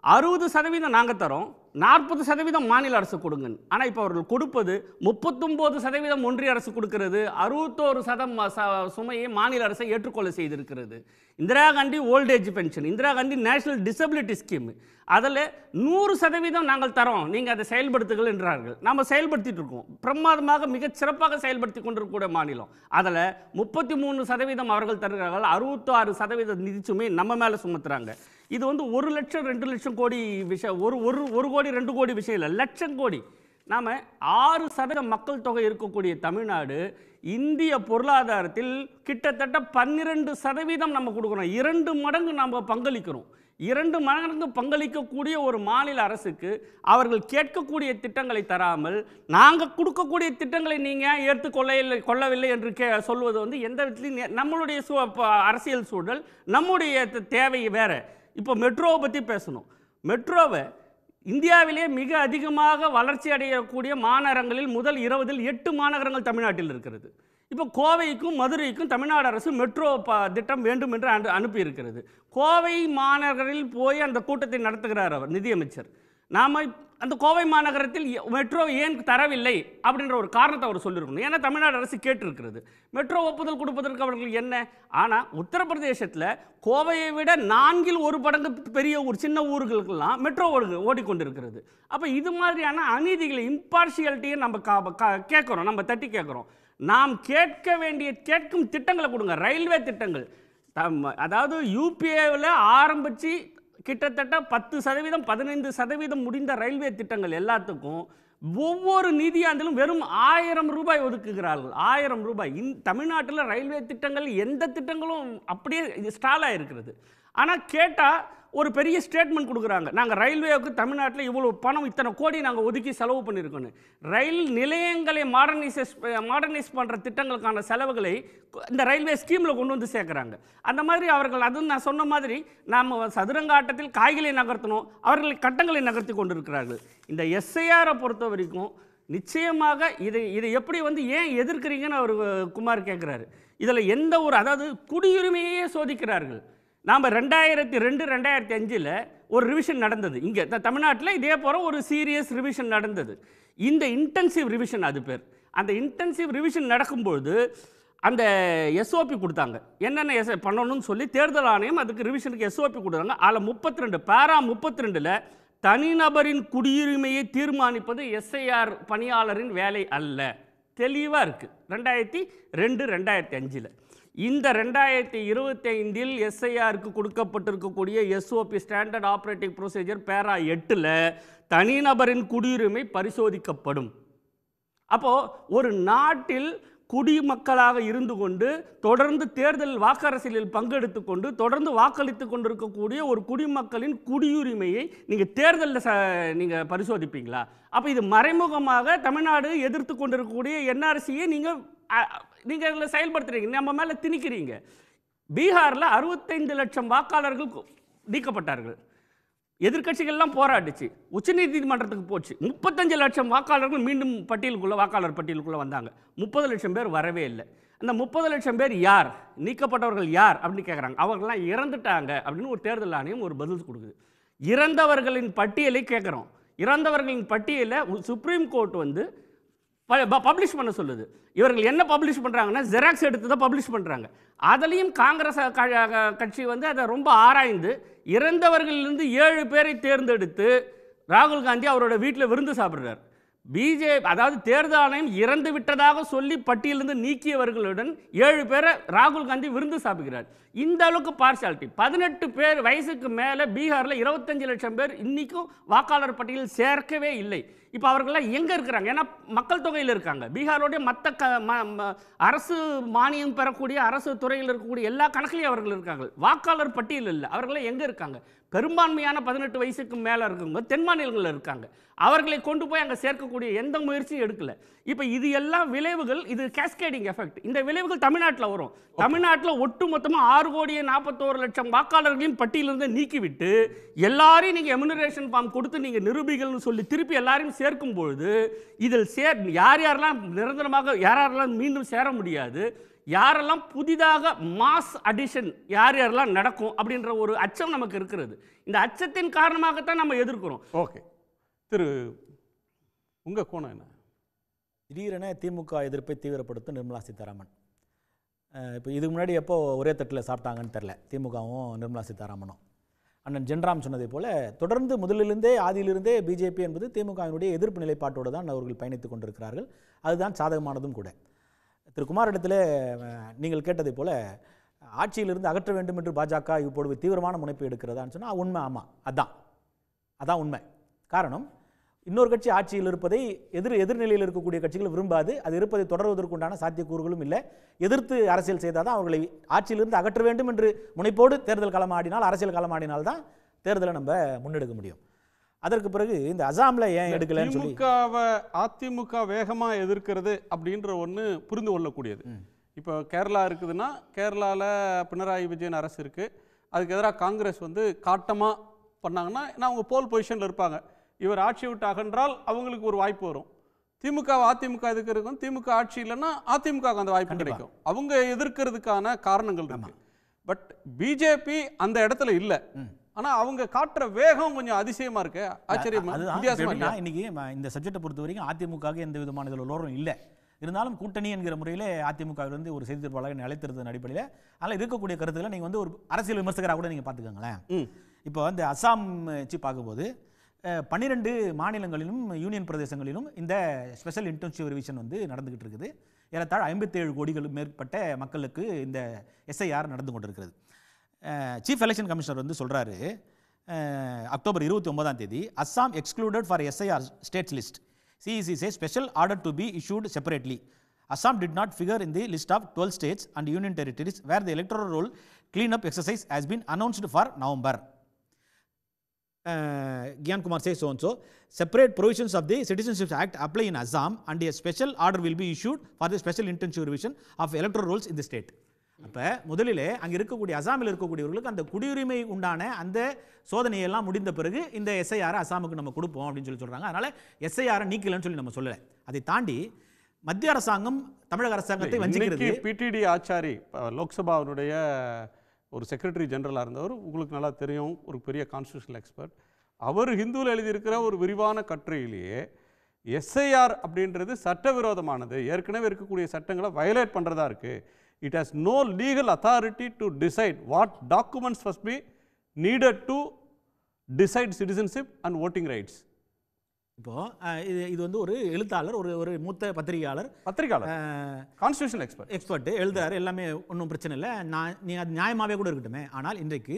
S4: 60% நாங்கள் தரோம், 40% மாநில அரசு கொடுங்க. ஆனால் இப்போ அவர்கள் கொடுப்பது 39% ஒன்றிய அரசு கொடுக்கிறது, 61% சுமையை மாநில அரசை ஏற்றுக்கொள்ள செய்திருக்கிறது. Indira Gandhi old age pension, Indira Gandhi national disability scheme, அதில் 100% நாங்கள் தரோம், நீங்கள் அதை செயல்படுத்துங்கள் என்றார்கள். நாம் செயல்படுத்திட்டு இருக்கோம், பிரமாதமாக மிகச் சிறப்பாக செயல்படுத்தி கொண்டிருக்கக்கூடிய மாநிலம். அதில் 33% அவர்கள் தருகிறார்கள், 66% நிதிச்சுமை நம்ம மேலே சுமத்துறாங்க. இது வந்து 1 லட்சம் 2 லட்சம் கோடி விஷயம், ஒரு கோடி 2 கோடி விஷயம் இல்லை, லட்சம் கோடி. நாம் 6% மக்கள் தொகை இருக்கக்கூடிய தமிழ்நாடு இந்திய பொருளாதாரத்தில் கிட்டத்தட்ட 12% நம்ம கொடுக்குறோம். 2 மடங்கு நம்ம பங்களிக்கிறோம். 2 மடங்கு பங்களிக்கக்கூடிய ஒரு மாநில அரசுக்கு அவர்கள் கேட்கக்கூடிய திட்டங்களை தராமல் நாங்கள் கொடுக்கக்கூடிய திட்டங்களை நீங்கள் ஏற்றுக்கொள்ளவில்லை என்று சொல்வது வந்து எந்த விதத்திலையும் நம்மளுடைய அரசியல் சூழல், நம்முடைய தேவை வேற. இப்போ மெட்ரோவை பற்றி பேசணும். மெட்ரோவை இந்தியாவிலே மிக அதிகமாக வளர்ச்சி அடையக்கூடிய மாநகரங்களில் முதல் 20இல் 8 மாநகரங்கள் தமிழ்நாட்டில் இருக்கிறது. இப்போ கோவைக்கும் மதுரைக்கும் தமிழ்நாடு அரசு மெட்ரோ திட்டம் வேண்டும் என்று அனுப்பியிருக்கிறது. கோவை மாநகரில் போய் அந்த கூட்டத்தை நடத்துகிறார் அவர் நிதியமைச்சர். நாம் அந்த கோவை மாநகரத்தில் மெட்ரோ ஏன் தரவில்லை அப்படின்ற ஒரு காரணத்தை அவர் சொல்லியிருக்கணும். ஏன்னா தமிழ்நாடு அரசு கேட்டிருக்கிறது. மெட்ரோ ஒப்புதல் கொடுப்பதற்கு அவர்கள் என்ன. ஆனால் உத்தரப்பிரதேசத்தில் கோவையை விட 4இல் 1 மடங்கு பெரிய ஒரு சின்ன ஊர்களுக்கெல்லாம் மெட்ரோ ஓடிக்கொண்டிருக்கிறது. அப்போ இது மாதிரியான அநீதிகளை, இம்பார்ஷியாலிட்டியை நம்ம கேட்குறோம், நம்ம தட்டி கேட்குறோம். நாம் கேட்க வேண்டிய கேட்கும் திட்டங்களை கொடுங்க. ரயில்வே திட்டங்கள், அதாவது யூபிஏவில் ஆரம்பித்து கிட்டத்தட்ட 10%, 15% முடிந்த ரயில்வே திட்டங்கள் எல்லாத்துக்கும் ஒவ்வொரு நிதியாண்டிலும் வெறும் 1000 ரூபாய் ஒதுக்குகிறார்கள். 1000 ரூபாய். தமிழ்நாட்டில் ரயில்வே திட்டங்கள் எந்த திட்டங்களும் அப்படியே ஸ்டாலாக இருக்கிறது. ஆனால் கேட்டால் ஒரு பெரிய ஸ்டேட்மெண்ட் கொடுக்குறாங்க, நாங்கள் ரயில்வேவுக்கு தமிழ்நாட்டில் இவ்வளோ பணம், இத்தனை கோடி நாங்கள் ஒதுக்கி செலவு பண்ணியிருக்கோன்னு. ரயில் நிலையங்களை மாடர்னைஸ் பண்ணுற திட்டங்களுக்கான செலவுகளை இந்த ரயில்வே ஸ்கீமில் கொண்டு வந்து சேர்க்குறாங்க. அந்த மாதிரி அவர்கள், அதுவும் நான் சொன்ன மாதிரி நாம் சதுரங்க ஆட்டத்தில் காய்களை நகர்த்தணும், அவர்களை கட்டங்களை நகர்த்தி கொண்டிருக்கிறார்கள். இந்த எஸ்ஐஆரை பொறுத்த வரைக்கும் நிச்சயமாக இதை எப்படி வந்து ஏன் எதிர்க்கிறீங்கன்னு அவர் குமார் கேட்குறாரு. இதில் எந்த ஒரு, அதாவது குடியுரிமையே சோதிக்கிறார்கள். நாம் 2002, 2005 ஒரு ரிவிஷன் நடந்தது இங்கே தமிழ்நாட்டில். இதே போல் ஒரு சீரியஸ் ரிவிஷன் நடந்தது. இந்த இன்டென்சிவ் ரிவிஷன் அது பேர். அந்த இன்டென்சிவ் ரிவிஷன் நடக்கும்போது அந்த எஸ்ஓபி கொடுத்தாங்க, என்னென்ன பண்ணணும்னு சொல்லி தேர்தல் ஆணையம் அதுக்கு ரிவிஷனுக்கு எஸ்ஓபி கொடுத்தாங்க. அதில் 32 பேரா 32ல் தனிநபரின் குடியுரிமையை தீர்மானிப்பது எஸ்ஐஆர் பணியாளரின் வேலை அல்ல, தெளிவாக இருக்குது. 2002, 2005. இந்த 2025 எஸ்ஐஆருக்கு கொடுக்கப்பட்டிருக்கக்கூடிய எஸ்ஓபி ஸ்டாண்டர்ட் ஆப்ரேட்டிங் ப்ரொசீஜர் பேரா 8ல் தனிநபரின் குடியுரிமை பரிசோதிக்கப்படும். அப்போது ஒரு நாட்டில் குடிமக்களாக இருந்து கொண்டு தொடர்ந்து தேர்தல் வாக்கரசியலில் பங்கெடுத்து கொண்டு தொடர்ந்து வாக்களித்து கொண்டிருக்கக்கூடிய ஒரு குடிமக்களின் குடியுரிமையை நீங்கள் தேர்தலில் நீங்கள் பரிசோதிப்பீங்களா? அப்போ இது மறைமுகமாக தமிழ்நாடு எதிர்த்து கொண்டிருக்கக்கூடிய என்ஆர்சியை நீங்கள் இதில் செயல்படுத்துறீங்க, நம்ம மேலே திணிக்கிறீங்க. பீகாரில் 65 லட்சம் வாக்காளர்கள் நீக்கப்பட்டார்கள். எதிர்க்கட்சிகள்லாம் போராடிச்சு, உச்சநீதிமன்றத்துக்கு போச்சு. 35 லட்சம் வாக்காளர்கள் மீண்டும் வாக்காளர் பட்டியலுக்குள்ளே வந்தாங்க. 30 லட்சம் பேர் வரவே இல்லை. அந்த 30 லட்சம் பேர் யார், நீக்கப்பட்டவர்கள் யார் அப்படின்னு கேட்குறாங்க. அவர்கள்லாம் இறந்துட்டாங்க அப்படின்னு ஒரு தேர்தல் ஆணையம் ஒரு பதில் கொடுக்குது. இறந்தவர்களின் பட்டியலை கேட்குறோம். இறந்தவர்களின் பட்டியலை சுப்ரீம் கோர்ட் வந்து பப்ளிஷ் பண்ண சொல்லுது. இவர்கள் என்ன பப்ளிஷ் பண்ணுறாங்கன்னா ஜெராக்ஸ் எடுத்து தான் பப்ளிஷ் பண்ணுறாங்க. அதுலேயும் காங்கிரஸ் கட்சி வந்து அதை ரொம்ப ஆராய்ந்து இறந்தவர்களிலிருந்து 7 பேரை தேர்ந்தெடுத்து ராகுல் காந்தி அவரோட வீட்டில் விருந்து சாப்பிட்றார். அதாவது தேர்தல் ஆணையம் இறந்து விட்டதாக சொல்லி பட்டியலிருந்து நீக்கியவர்களுடன் 7 பேரை ராகுல் காந்தி விருந்து சாப்பிடுகிறார். இந்த அளவுக்கு பார்ஷாலிட்டி. 18 வயசுக்கு மேலே பீகாரில் 25 லட்சம் பேர் இன்னைக்கும் வாக்காளர் பட்டியலில் சேர்க்கவே இல்லை. இப்போ அவர்கள்லாம் எங்கே இருக்கிறாங்க? ஏன்னா மக்கள் தொகையில் இருக்காங்க. பீகாரோடைய மற்ற அரசு மானியம் பெறக்கூடிய அரசு துறையில் இருக்கக்கூடிய எல்லா கணக்கிலையும் அவர்கள் இருக்காங்க. வாக்காளர் பட்டியல் இல்லை. அவர்களாம் எங்கே இருக்காங்க? பெரும்பான்மையான 18 வயசுக்கு மேலே இருக்கவங்க தென் மாநிலங்களில் இருக்காங்க. அவர்களை கொண்டு போய் அங்கே சேர்க்கக்கூடிய எந்த முயற்சியும் எடுக்கல. இப்போ இது எல்லாம் விளைவுகள், இது கேஸ்கேடிங் எஃபெக்ட். இந்த விளைவுகள் தமிழ்நாட்டில் வரும். தமிழ்நாட்டில் ஒட்டு மொத்தமாக 6,41,00,000 வாக்காளர்களையும் பட்டியலிருந்து நீக்கிவிட்டு எல்லாரையும் நீங்கள் எமுனரேஷன் ஃபார்ம் கொடுத்து நீங்கள் நிரூபிகள்னு சொல்லி திருப்பி எல்லாரையும் சேர்க்கும் பொழுது இதில் யார் யாரெல்லாம் நிரந்தரமாக யாரெல்லாம் மீண்டும் சேர முடியாது, யாரெல்லாம் புதிதாக மாஸ் அடிஷன் யார் யாரெல்லாம் நடக்கும் அப்படின்ற ஒரு அச்சம் நமக்கு இருக்கிறது. இந்த அச்சத்தின் காரணமாகத்தான் நம்ம எதிர்க்கிறோம்.
S1: ஓகே, திரு உங்கள் கோணம் என்ன?
S5: திடீரென திமுக எதிர்ப்பை தீவிரப்படுத்தும் நிர்மலா சீதாராமன். இப்போ இதுக்கு முன்னாடி எப்போ ஒரே தட்டில் சாப்பிட்டாங்கன்னு தெரில திமுகவும் நிர்மலா சீதாராமனும். அண்ணன் ஜென்ராம் சொன்னதை போல தொடர்ந்து முதலிலிருந்தே ஆதியிலிருந்தே பிஜேபி என்பது திமுகவினுடைய எதிர்ப்பு நிலைப்பாட்டோடு தான் அவர்கள் பயணித்து கொண்டிருக்கிறார்கள். அதுதான் சாதகமானதும் கூட. திரு குமாரிடத்தில் நீங்கள் கேட்டதை போல ஆட்சியிலிருந்து அகற்ற வேண்டும் என்று பாஜக இப்பொழுது தீவிரமான முனைப்பு எடுக்கிறதான்னு சொன்னால் உண்மை. ஆமாம், அதான் உண்மை. காரணம், இன்னொரு கட்சி ஆட்சியில் இருப்பதை எதிர்நிலையில் இருக்கக்கூடிய கட்சிகள் விரும்பாது. அது இருப்பதை தொடர்வதற்குண்டான சாத்தியக்கூறுகளும் இல்லை. எதிர்த்து அரசியல் செய்தால் தான் அவர்களை ஆட்சியிலிருந்து அகற்ற வேண்டும் என்று முனைப்போடு தேர்தல் களமாடினால், அரசியல் களமாடினால் தான் தேர்தலை நம்ம முன்னெடுக்க முடியும். அதற்கு பிறகு இந்த அசாமில் ஏன் எடுக்கலன்னு சொல்லி
S1: அதிமுக வேகமாக எதிர்க்கிறது அப்படின்ற ஒன்று புரிந்து கொள்ளக்கூடியது. இப்போ கேரளா இருக்குதுன்னா கேரளாவில் பினராயி விஜயன் அரசு இருக்குது. அதுக்கு எதிராக காங்கிரஸ் வந்து காட்டமாக பண்ணாங்கன்னா அவங்க போல் பொசிஷனில் இருப்பாங்க. இவர் ஆட்சி விட்டு அகன்றால் அவங்களுக்கு ஒரு வாய்ப்பு வரும். திமுக அதிமுக எதிர்க்கிறதுக்கும் திமுக ஆட்சி இல்லைன்னா அதிமுக அந்த வாய்ப்பு கிடைக்கும். அவங்க எதிர்க்கிறதுக்கான காரணங்கள் இருக்கு. பட் பிஜேபி அந்த இடத்துல இல்லை. ஆனா அவங்க காட்டுற வேகம் கொஞ்சம் அதிசயமா இருக்கு, ஆச்சரியமா வித்தியாசமா இருக்கு.
S5: இன்னைக்கு இந்த சப்ஜெக்டை பொறுத்த வரைக்கும் அதிமுக எந்த விதமான இதில் லோரம் இல்லை. இருந்தாலும் கூட்டணி என்கிற முறையில் அதிமுகவிலிருந்து ஒரு செய்தி தொடர்பாளர் அழைத்திருந்ததன் அடிப்படையில் அதில் இருக்கக்கூடிய கருத்துக்களை நீங்கள் வந்து ஒரு அரசியல் விமர்சகராக கூட நீங்கள் பார்த்துக்கோங்களேன். இப்போ வந்து அசாம் வச்சு பார்க்கும்போது 12 மாநிலங்களிலும் யூனியன் பிரதேசங்களிலும் இந்த ஸ்பெஷல் இன்டென்சிவ் ரிவிஷன் வந்து நடந்துகிட்டு இருக்குது. ஏறத்தாழ 57 கோடிகளுக்கு மேற்பட்ட மக்களுக்கு இந்த எஸ்ஐஆர் நடந்து கொண்டிருக்கிறது. சீஃப் எலெக்ஷன் கமிஷனர் வந்து சொல்கிறாரு, அக்டோபர் 29ஆம் தேதி Assam excluded for SIR states list. CEC says special order to be issued separately. Assam did not figure in the list of 12 states and union territories where the electoral roll cleanup exercise has been announced for November. Gyan Kumar says so and so. Separate provisions of the Citizenship Act apply in Assam and a special order will be issued for the special intensive revision of electoral rolls in the state. அப்போ முதலிலே அங்கே இருக்கக்கூடிய அசாமில் இருக்கக்கூடியவர்களுக்கு அந்த குடியுரிமை உண்டான அந்த சோதனையெல்லாம் முடிந்த பிறகு இந்த எஸ்ஐஆரை அசாமுக்கு நம்ம கொடுப்போம் அப்படின்னு சொல்கிறாங்க. அதனால் எஸ்ஐஆரை நீக்கலன்னு சொல்லி நம்ம சொல்லலை. அதை தாண்டி மத்திய அரசாங்கம் தமிழக அரசாங்கத்தை வஞ்சிக்கிறது.
S1: பிடிடி ஆச்சாரி லோக்சபாவுடைய ஒரு செக்ரட்டரி ஜெனரலாக இருந்தவர், உங்களுக்கு நல்லா தெரியும், ஒரு பெரிய கான்ஸ்டியூஷனல் எக்ஸ்பர்ட். அவர் ஹிந்துவில் எழுதியிருக்கிற ஒரு விரிவான கட்டுரையிலேயே எஸ்ஐஆர் அப்படின்றது சட்டவிரோதமானது, ஏற்கனவே இருக்கக்கூடிய சட்டங்களை வயலேட் பண்ணுறதா இருக்குது. It has no legal authority to decide what documents must be needed to decide citizenship and voting rights.
S5: இப்போ இது வந்து ஒரு எழுத்தாளர், ஒரு மூத்த பத்திரிகையாளர் கான்ஸ்டியூஷனல் எக்ஸ்பர்ட் எழுதுறாரு. எல்லாமே ஒன்றும் பிரச்சனை இல்லை, நீங்கள் அது நியாயமாகவே கூட இருக்கட்டுமே. ஆனால் இன்றைக்கு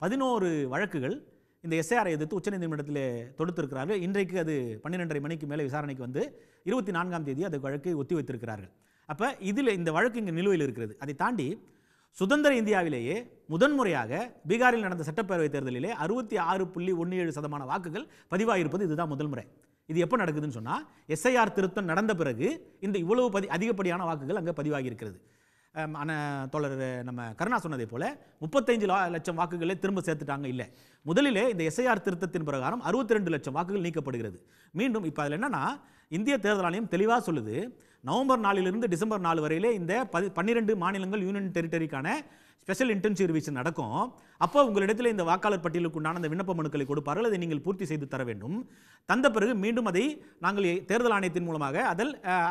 S5: 11 வழக்குகள் இந்த எஸ்ஐஆரை எதிர்த்து உச்சநீதிமன்றத்தில் தொடுத்திருக்கிறார்கள். இன்றைக்கு அது 12:30 மணிக்கு மேலே விசாரணைக்கு வந்து 24ஆம் தேதி அது வழக்கை ஒத்தி வைத்திருக்கிறார்கள். அப்போ இதில் இந்த வழக்கு இங்கே நிலுவையில் இருக்கிறது. அதை தாண்டி சுதந்திர இந்தியாவிலேயே முதன்முறையாக பீகாரில் நடந்த சட்டப்பேரவைத் தேர்தலிலே 66.17% வாக்குகள் பதிவாகியிருப்பது இதுதான் முதல் முறை. இது எப்போ நடக்குதுன்னு சொன்னால் எஸ்ஐஆர் திருத்தம் நடந்த பிறகு இந்த இவ்வளவு அதிகப்படியான வாக்குகள் அங்கே பதிவாகி இருக்கிறது. தோழர் நம்ம கருணா சொன்னதை போல 35 லட்சம் வாக்குகளை திரும்ப சேர்த்துட்டாங்க. இல்லை, முதலிலே இந்த எஸ்ஐஆர் திருத்தத்தின் பிரகாரம் 62 லட்சம் வாக்குகள் நீக்கப்படுகிறது. மீண்டும் இப்போ அதில் என்னன்னா, இந்திய தேர்தல் ஆணையம் தெளிவாக சொல்லுது, நவம்பர் 4 டிசம்பர் 4 வரையிலே இந்த 12 மாநிலங்கள் யூனியன் டெரிட்டரிக்கான ஸ்பெஷல் இன்டென்சிவ் ரிவிஷன் நடக்கும். அப்போ உங்களிடத்தில் இந்த வாக்காளர் பட்டியலுக்கு உண்டான அந்த விண்ணப்ப மனுக்களை கொடுப்பார்கள். அதை நீங்கள் பூர்த்தி செய்து தர வேண்டும். தந்த பிறகு மீண்டும் அதை நாங்கள் தேர்தல் ஆணையத்தின் மூலமாக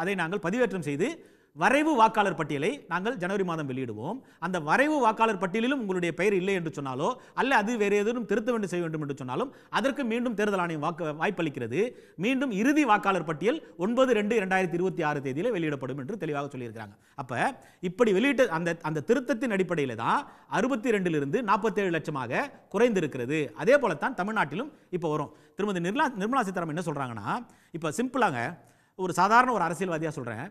S5: அதை நாங்கள் பதிவேற்றம் செய்து வரைவு வாக்காளர் பட்டியலை நாங்கள் ஜனவரி மாதம் வெளியிடுவோம். அந்த வரைவு வாக்காளர் பட்டியலிலும் உங்களுடைய பெயர் இல்லை என்று சொன்னாலோ அல்ல அது வேறு ஏதேனும் திருத்த வேண்டும் செய்ய வேண்டும் என்று சொன்னாலும் அதற்கு மீண்டும் தேர்தல் ஆணையம் வாய்ப்பளிக்கிறது. மீண்டும் இறுதி வாக்காளர் பட்டியல் 9/2/2026 தேதியில் வெளியிடப்படும் என்று தெளிவாக சொல்லியிருக்கிறாங்க. அப்போ இப்படி வெளியிட்ட அந்த திருத்தத்தின் அடிப்படையில் தான் 62 47 லட்சமாக குறைந்திருக்கிறது. அதே போலத்தான் தமிழ்நாட்டிலும் இப்போ வரும். திருமதி நிர்மலா சீதாராமன் என்ன சொல்கிறாங்கன்னா, இப்போ சிம்பிளாக ஒரு சாதாரண ஒரு அரசியல்வாதியாக சொல்கிறேன்,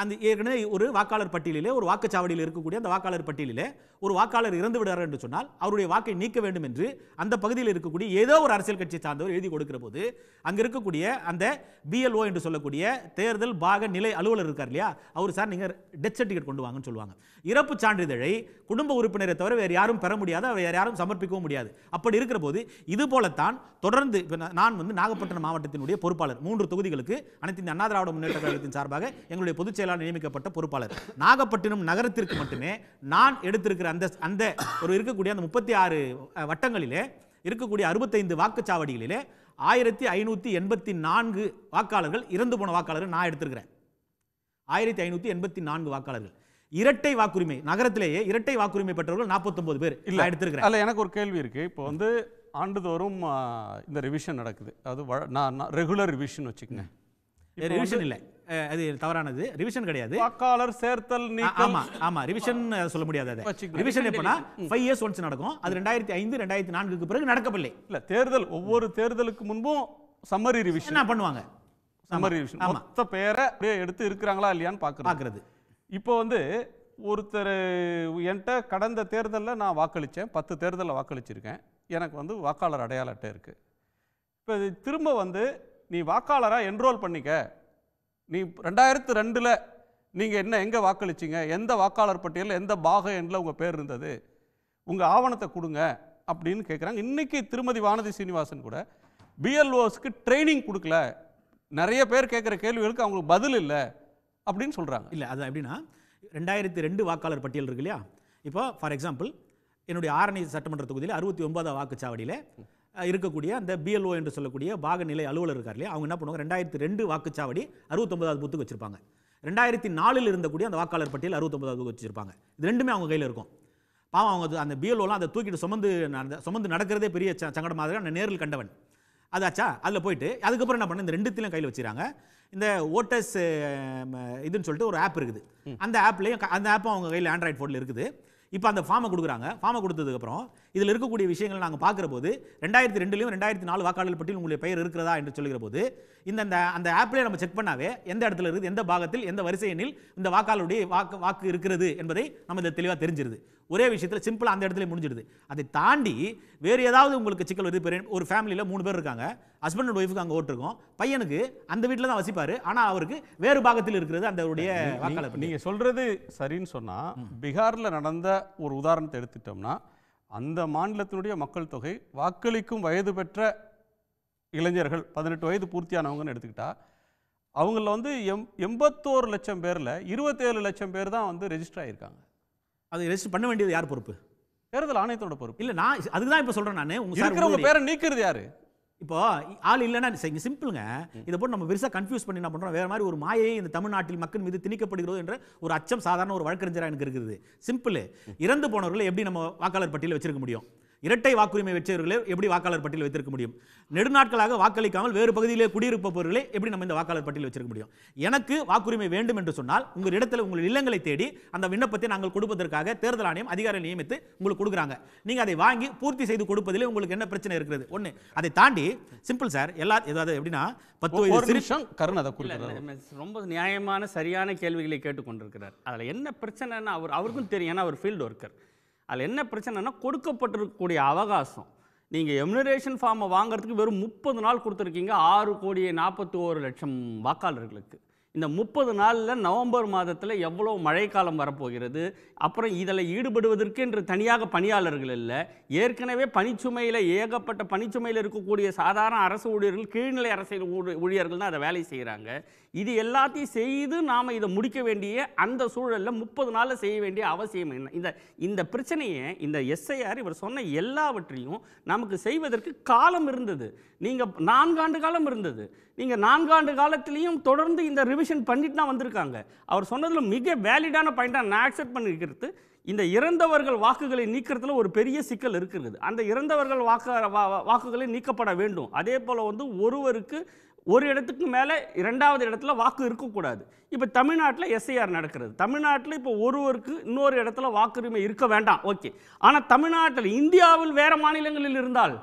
S5: அந்த ஏற்கனவே ஒரு வாக்காளர் பட்டியலிலே ஒரு வாக்குச்சாவடியில் இருக்கக்கூடிய அந்த வாக்காளர் பட்டியலிலே ஒரு வாக்காளர் இறந்து விடுறார் என்று சொன்னால் அவருடைய வாக்கை நீக்க வேண்டும் என்று அந்த பகுதியில் இருக்கக்கூடிய ஏதோ ஒரு அரசியல் கட்சி சார்ந்தவர் எழுதி கொடுக்கிற போது அங்கே இருக்கக்கூடிய அந்த BLO என்று சொல்லக்கூடிய தேர்தல் பாக நிலை அலுவலர் இருக்கார் இல்லையா, அவர் சார் நீங்கள் டெத் சர்டிஃபிகேட் கொண்டு வாங்கன்னு சொல்லுவாங்க. இறப்பு சான்றிதழை குடும்ப உறுப்பினரை தவிர வேறு யாரும் பெற முடியாது, வேறு யாரும் சமர்ப்பிக்கவும் முடியாது. அப்படி இருக்கிற போது இது போலத்தான் தொடர்ந்து நான் வந்து நாகப்பட்டினம் மாவட்டத்தினுடைய பொறுப்பாளர், 3 தொகுதிகளுக்கு அனைத்து இந்த அண்ணா திராவிட முன்னேற்ற கழகத்தின் சார்பாக எங்களுடைய பொதுச் செயலாளர் நியமிக்கப்பட்ட பொறுப்பாளர். நாகப்பட்டினம் நகரத்திற்கு மட்டுமே நான் எடுத்திருக்கிற அந்த ஒரு இருக்கக்கூடிய அந்த 36 வட்டங்களிலே இருக்கக்கூடிய 65 வாக்குச்சாவடிகளிலே 1584 வாக்காளர்கள் இறந்து போன வாக்காளர்கள் நான் எடுத்திருக்கிறேன். 1584 வாக்காளர்கள். இரட்டை வாக்குரிமை நகரத்திலேயே இரட்டை வாக்குரிமை பெற்றவர்கள் 49 பேர்
S1: இல்ல
S5: எடுத்திருக்கிறேன்.
S1: அல்ல, எனக்கு ஒரு கேள்வி இருக்கு. இப்போ வந்து ஆண்டுதோறும் இந்த ரிவிஷன் நடக்குது. அது நான் ரெகுலர் ரிவிஷன் வச்சுக்கங்க.
S5: ரிவிஷன் இல்லை, அது தவறானது. ரிவிஷன் கிடையாது,
S1: வாக்காளர் சேர்த்தல் நீக்கம்.
S5: ஆமா ரிவிஷன் சொல்ல முடியாது. அது ரிவிஷன் எப்பனா 5 இயர்ஸ் ஒன்ஸ் நடக்கும். அது 2005 2004க்கு பிறகு நடக்கவில்லை.
S1: இல்ல தேர்தல் ஒவ்வொரு தேர்தலுக்கு முன்பும் சம்மரி ரிவிஷன்
S5: என்ன பண்ணுவாங்க?
S1: சம்மரி ரிவிஷன் மொத்த பேரை அப்படியே எடுத்து இருக்கிறாங்களா இல்லையான்னு பார்க்குறது. இப்போ வந்து ஒருத்தர் என்கிட்ட கடந்த தேர்தலில் நான் வாக்களித்தேன், 10 தேர்தலில் வாக்களிச்சிருக்கேன், எனக்கு வந்து வாக்காளர் அடையாள அட்டை இருக்குது. இப்போ திரும்ப வந்து நீ வாக்காளராக என்ரோல் பண்ணிக்க, நீ 2002 நீங்கள் எங்கே வாக்களிச்சிங்க, எந்த வாக்காளர் பட்டியலில் எந்த பாக எண்ணில் உங்கள் பேர் இருந்தது, உங்கள் ஆவணத்தை கொடுங்க அப்படின்னு கேட்குறாங்க. இன்றைக்கி திருமதி வானதி சீனிவாசன் கூட பிஎல்ஓஸ்க்கு ட்ரைனிங் கொடுக்கல, நிறைய பேர் கேட்குற கேள்விகளுக்கு அவங்களுக்கு பதில் இல்லை அப்படின்னு சொல்கிறாங்க.
S5: இல்லை, அது எப்படின்னா 2002 வாக்காளர் பட்டியல் இருக்கு இல்லையா? இப்போ ஃபார் எக்ஸாம்பிள் என்னுடைய ஆரணி சட்டமன்ற தொகுதியில் 69 வாக்குச்சாவடியில் இருக்கக்கூடிய அந்த பிஎல்ஓ என்று சொல்லக்கூடிய பாக நிலை அலுவலர் இருக்கார் இல்லையா, அவங்க என்ன பண்ணுவாங்க, 2002 வாக்குச்சாவடி 69வது பூத்துக்கு வச்சிருப்பாங்க. 2004 இருந்தக்கூடிய அந்த வாக்காளர் பட்டியல் 69வது பூத்து வச்சிருப்பாங்க. இது ரெண்டுமே அவங்க கையில் இருக்கும். பாவம் அவங்க அந்த பிஎல்ஓலாம் அதை தூக்கிட்டு சுமந்து நடக்கிறதே பெரிய சங்கடம் மாதிரி நான் நேரில் கண்டவன். அதாச்சா அதில் போயிட்டு அதுக்கப்புறம் என்ன பண்ண, இந்த ரெண்டுத்திலையும் கையில் வச்சுறாங்க. இந்த ஓட்டர்ஸ் இதுன்னு சொல்லிட்டு ஒரு ஆப் இருக்குது. அந்த ஆப்பும் அவங்க கையில் ஆண்ட்ராய்டு ஃபோனில் இருக்குது. இப்போ அந்த ஃபார்மை கொடுக்குறாங்க. ஃபார்மை கொடுத்ததுக்கப்புறம் இதில் இருக்கக்கூடிய விஷயங்கள் நாங்கள் பார்க்குற போது 2002லையும் 2004 வாக்காளர் பட்டியல் உங்களுடைய பெயர் இருக்கிறதா என்று சொல்கிற போது அந்த ஆப்லேயே நம்ம செக் பண்ணாவே எந்த இடத்துல இருக்குது, எந்த பாகத்தில் எந்த வரிசை எண்ணில் இந்த வாக்காளருடைய வாக்கு இருக்கிறது என்பதை நம்ம இதில் தெளிவாக தெரிஞ்சிருது. ஒரே விஷயத்தில் சிம்பிளாக அந்த இடத்துல முடிஞ்சிடுது. அதை தாண்டி வேறு ஏதாவது உங்களுக்கு சிக்கல் வருது. ஒரு ஃபேமிலியில் 3 பேர் இருக்காங்க, ஹஸ்பண்ட் அண்ட் ஒய்ஃபுக்கு அங்கே ஓட்டிருக்கோம், பையனுக்கு அந்த வீட்டில் தான் வசிப்பார், ஆனால் அவருக்கு வேறு பாகத்தில் இருக்கிறது அந்த வாக்காளர்.
S1: நீங்கள் சொல்கிறது சரின்னு சொன்னால் பீகாரில் நடந்த ஒரு உதாரணத்தை எடுத்துட்டோம்னா அந்த மாநிலத்தினுடைய மக்கள் தொகை வாக்களிக்கும் வயது பெற்ற இளைஞர்கள் 18 வயது பூர்த்தியானவங்கன்னு எடுத்துக்கிட்டா அவங்கள வந்து 81 லட்சம் பேரில் 27 லட்சம் பேர் தான் வந்து ரெஜிஸ்டர் ஆகியிருக்காங்க.
S5: அதை ரெஜிஸ்டர் பண்ண வேண்டியது யார் பொறுப்பு?
S1: தேர்தல் ஆணையத்தோட பொறுப்பு.
S5: இல்லை, நான் அதுக்கு தான் இப்போ சொல்கிறேன். நான்
S1: உங்க பேரை நீக்கிறது யாரு?
S5: இப்போ ஆள் இல்லைன்னா சிம்பிளுங்க. இதை போட்டு நம்ம பெருசாக கன்ஃபியூஸ் பண்ணி என்ன பண்ணுறோம், வேறு மாதிரி ஒரு மாயையை இந்த தமிழ்நாட்டில் மக்கள் மீது திணிக்கப்படுகிறது என்ற ஒரு அச்சம் சாதாரண ஒரு வழக்கறிஞராக எனக்கு இருக்குது. சிம்பிள். இறந்து போனவர்களை எப்படி நம்ம வாக்காளர் பட்டியலில் வச்சிருக்க முடியும்? இரட்டை வாக்குரிமை வச்சவர்களே எப்படி வாக்காளர் பட்டியல் வைத்திருக்க முடியும்? நெடுநாட்களாக வாக்களிக்காமல் வேறு பகுதியிலே குடியிருப்பவர்களே எப்படி நம்ம இந்த வாக்காளர் பட்டியல் வச்சிருக்க முடியும்? எனக்கு வாக்குரிமை வேண்டும் என்று சொன்னால் உங்கள் இடத்துல உங்கள் இல்லங்களை தேடி அந்த விண்ணப்பத்தை நாங்கள் கொடுப்பதற்காக தேர்தல் ஆணையம் அதிகாரிகள் நியமித்து உங்களுக்கு கொடுக்குறாங்க. நீங்கள் அதை வாங்கி பூர்த்தி செய்து கொடுப்பதிலே உங்களுக்கு என்ன பிரச்சனை இருக்கிறது? ஒன்று. அதை தாண்டி சிம்பிள் சார், ஏதாவது எப்படின்னா 10 நிமிஷம் கருண் அதை
S4: ரொம்ப நியாயமான சரியான கேள்விகளை கேட்டுக்கொண்டிருக்கிறார். அதில் என்ன பிரச்சனைன்னா அவருக்கும் தெரியும், ஏன்னா அவர் ஃபீல்டு ஒர்க்கர். அதில் என்ன பிரச்சனைனா கொடுக்கப்பட்டிருக்கக்கூடிய அவகாசம், நீங்கள் எம்யூனரேஷன் ஃபார்மை வாங்குறதுக்கு வெறும் 30 நாள் கொடுத்துருக்கீங்க 6,41,00,000 வாக்காளர்களுக்கு. இந்த 30 நாளில் நவம்பர் மாதத்தில் எவ்வளோ மழைக்காலம் வரப்போகிறது, அப்புறம் இதில் ஈடுபடுவதற்கு என்று தனியாக பணியாளர்கள் இல்லை, ஏற்கனவே பணிச்சுமையில் ஏகப்பட்ட பணிச்சுமையில் இருக்கக்கூடிய சாதாரண அரசு ஊழியர்கள், கீழ்நிலை அரசியல் ஊழியர்கள் தான் அதை வேலை செய்கிறாங்க. இது எல்லாத்தையும் செய்து நாம் இதை முடிக்க வேண்டிய அந்த சூழலில் 30 நாளில் செய்ய வேண்டிய அவசியம் என்ன? இந்த பிரச்சனையை இந்த எஸ்ஐஆர் இவர் சொன்ன எல்லாவற்றையும் நமக்கு செய்வதற்கு காலம் இருந்தது. நீங்கள் 4 ஆண்டு காலம் இருந்தது. நீங்கள் 4 ஆண்டு காலத்திலையும் தொடர்ந்து இந்த ரிவிஷன் பண்ணிட்டு தான் வந்திருக்காங்க. அவர் சொன்னதில் மிக வேலிடான பாயிண்டாக நான் அக்செப்ட் பண்ணிக்கிறது, இந்த இறந்தவர்கள் வாக்குகளை நீக்கிறதுல ஒரு பெரிய சிக்கல் இருக்கிறது. அந்த இறந்தவர்கள் வாக்குகளை நீக்கப்பட வேண்டும். அதே போல் வந்து ஒருவருக்கு ஒரு இடத்துக்கு மேலே 2வது இடத்துல வாக்கு இருக்கக்கூடாது. இப்போ தமிழ்நாட்டில் எஸ்ஐஆர் நடக்கிறது. தமிழ்நாட்டில் இப்போ ஒருவருக்கு இன்னொரு இடத்துல வாக்குரிமை இருக்க வேண்டாம், ஓகே. ஆனால் தமிழ்நாட்டில் இந்தியாவில் வேறு மாநிலங்களில் இருந்தால்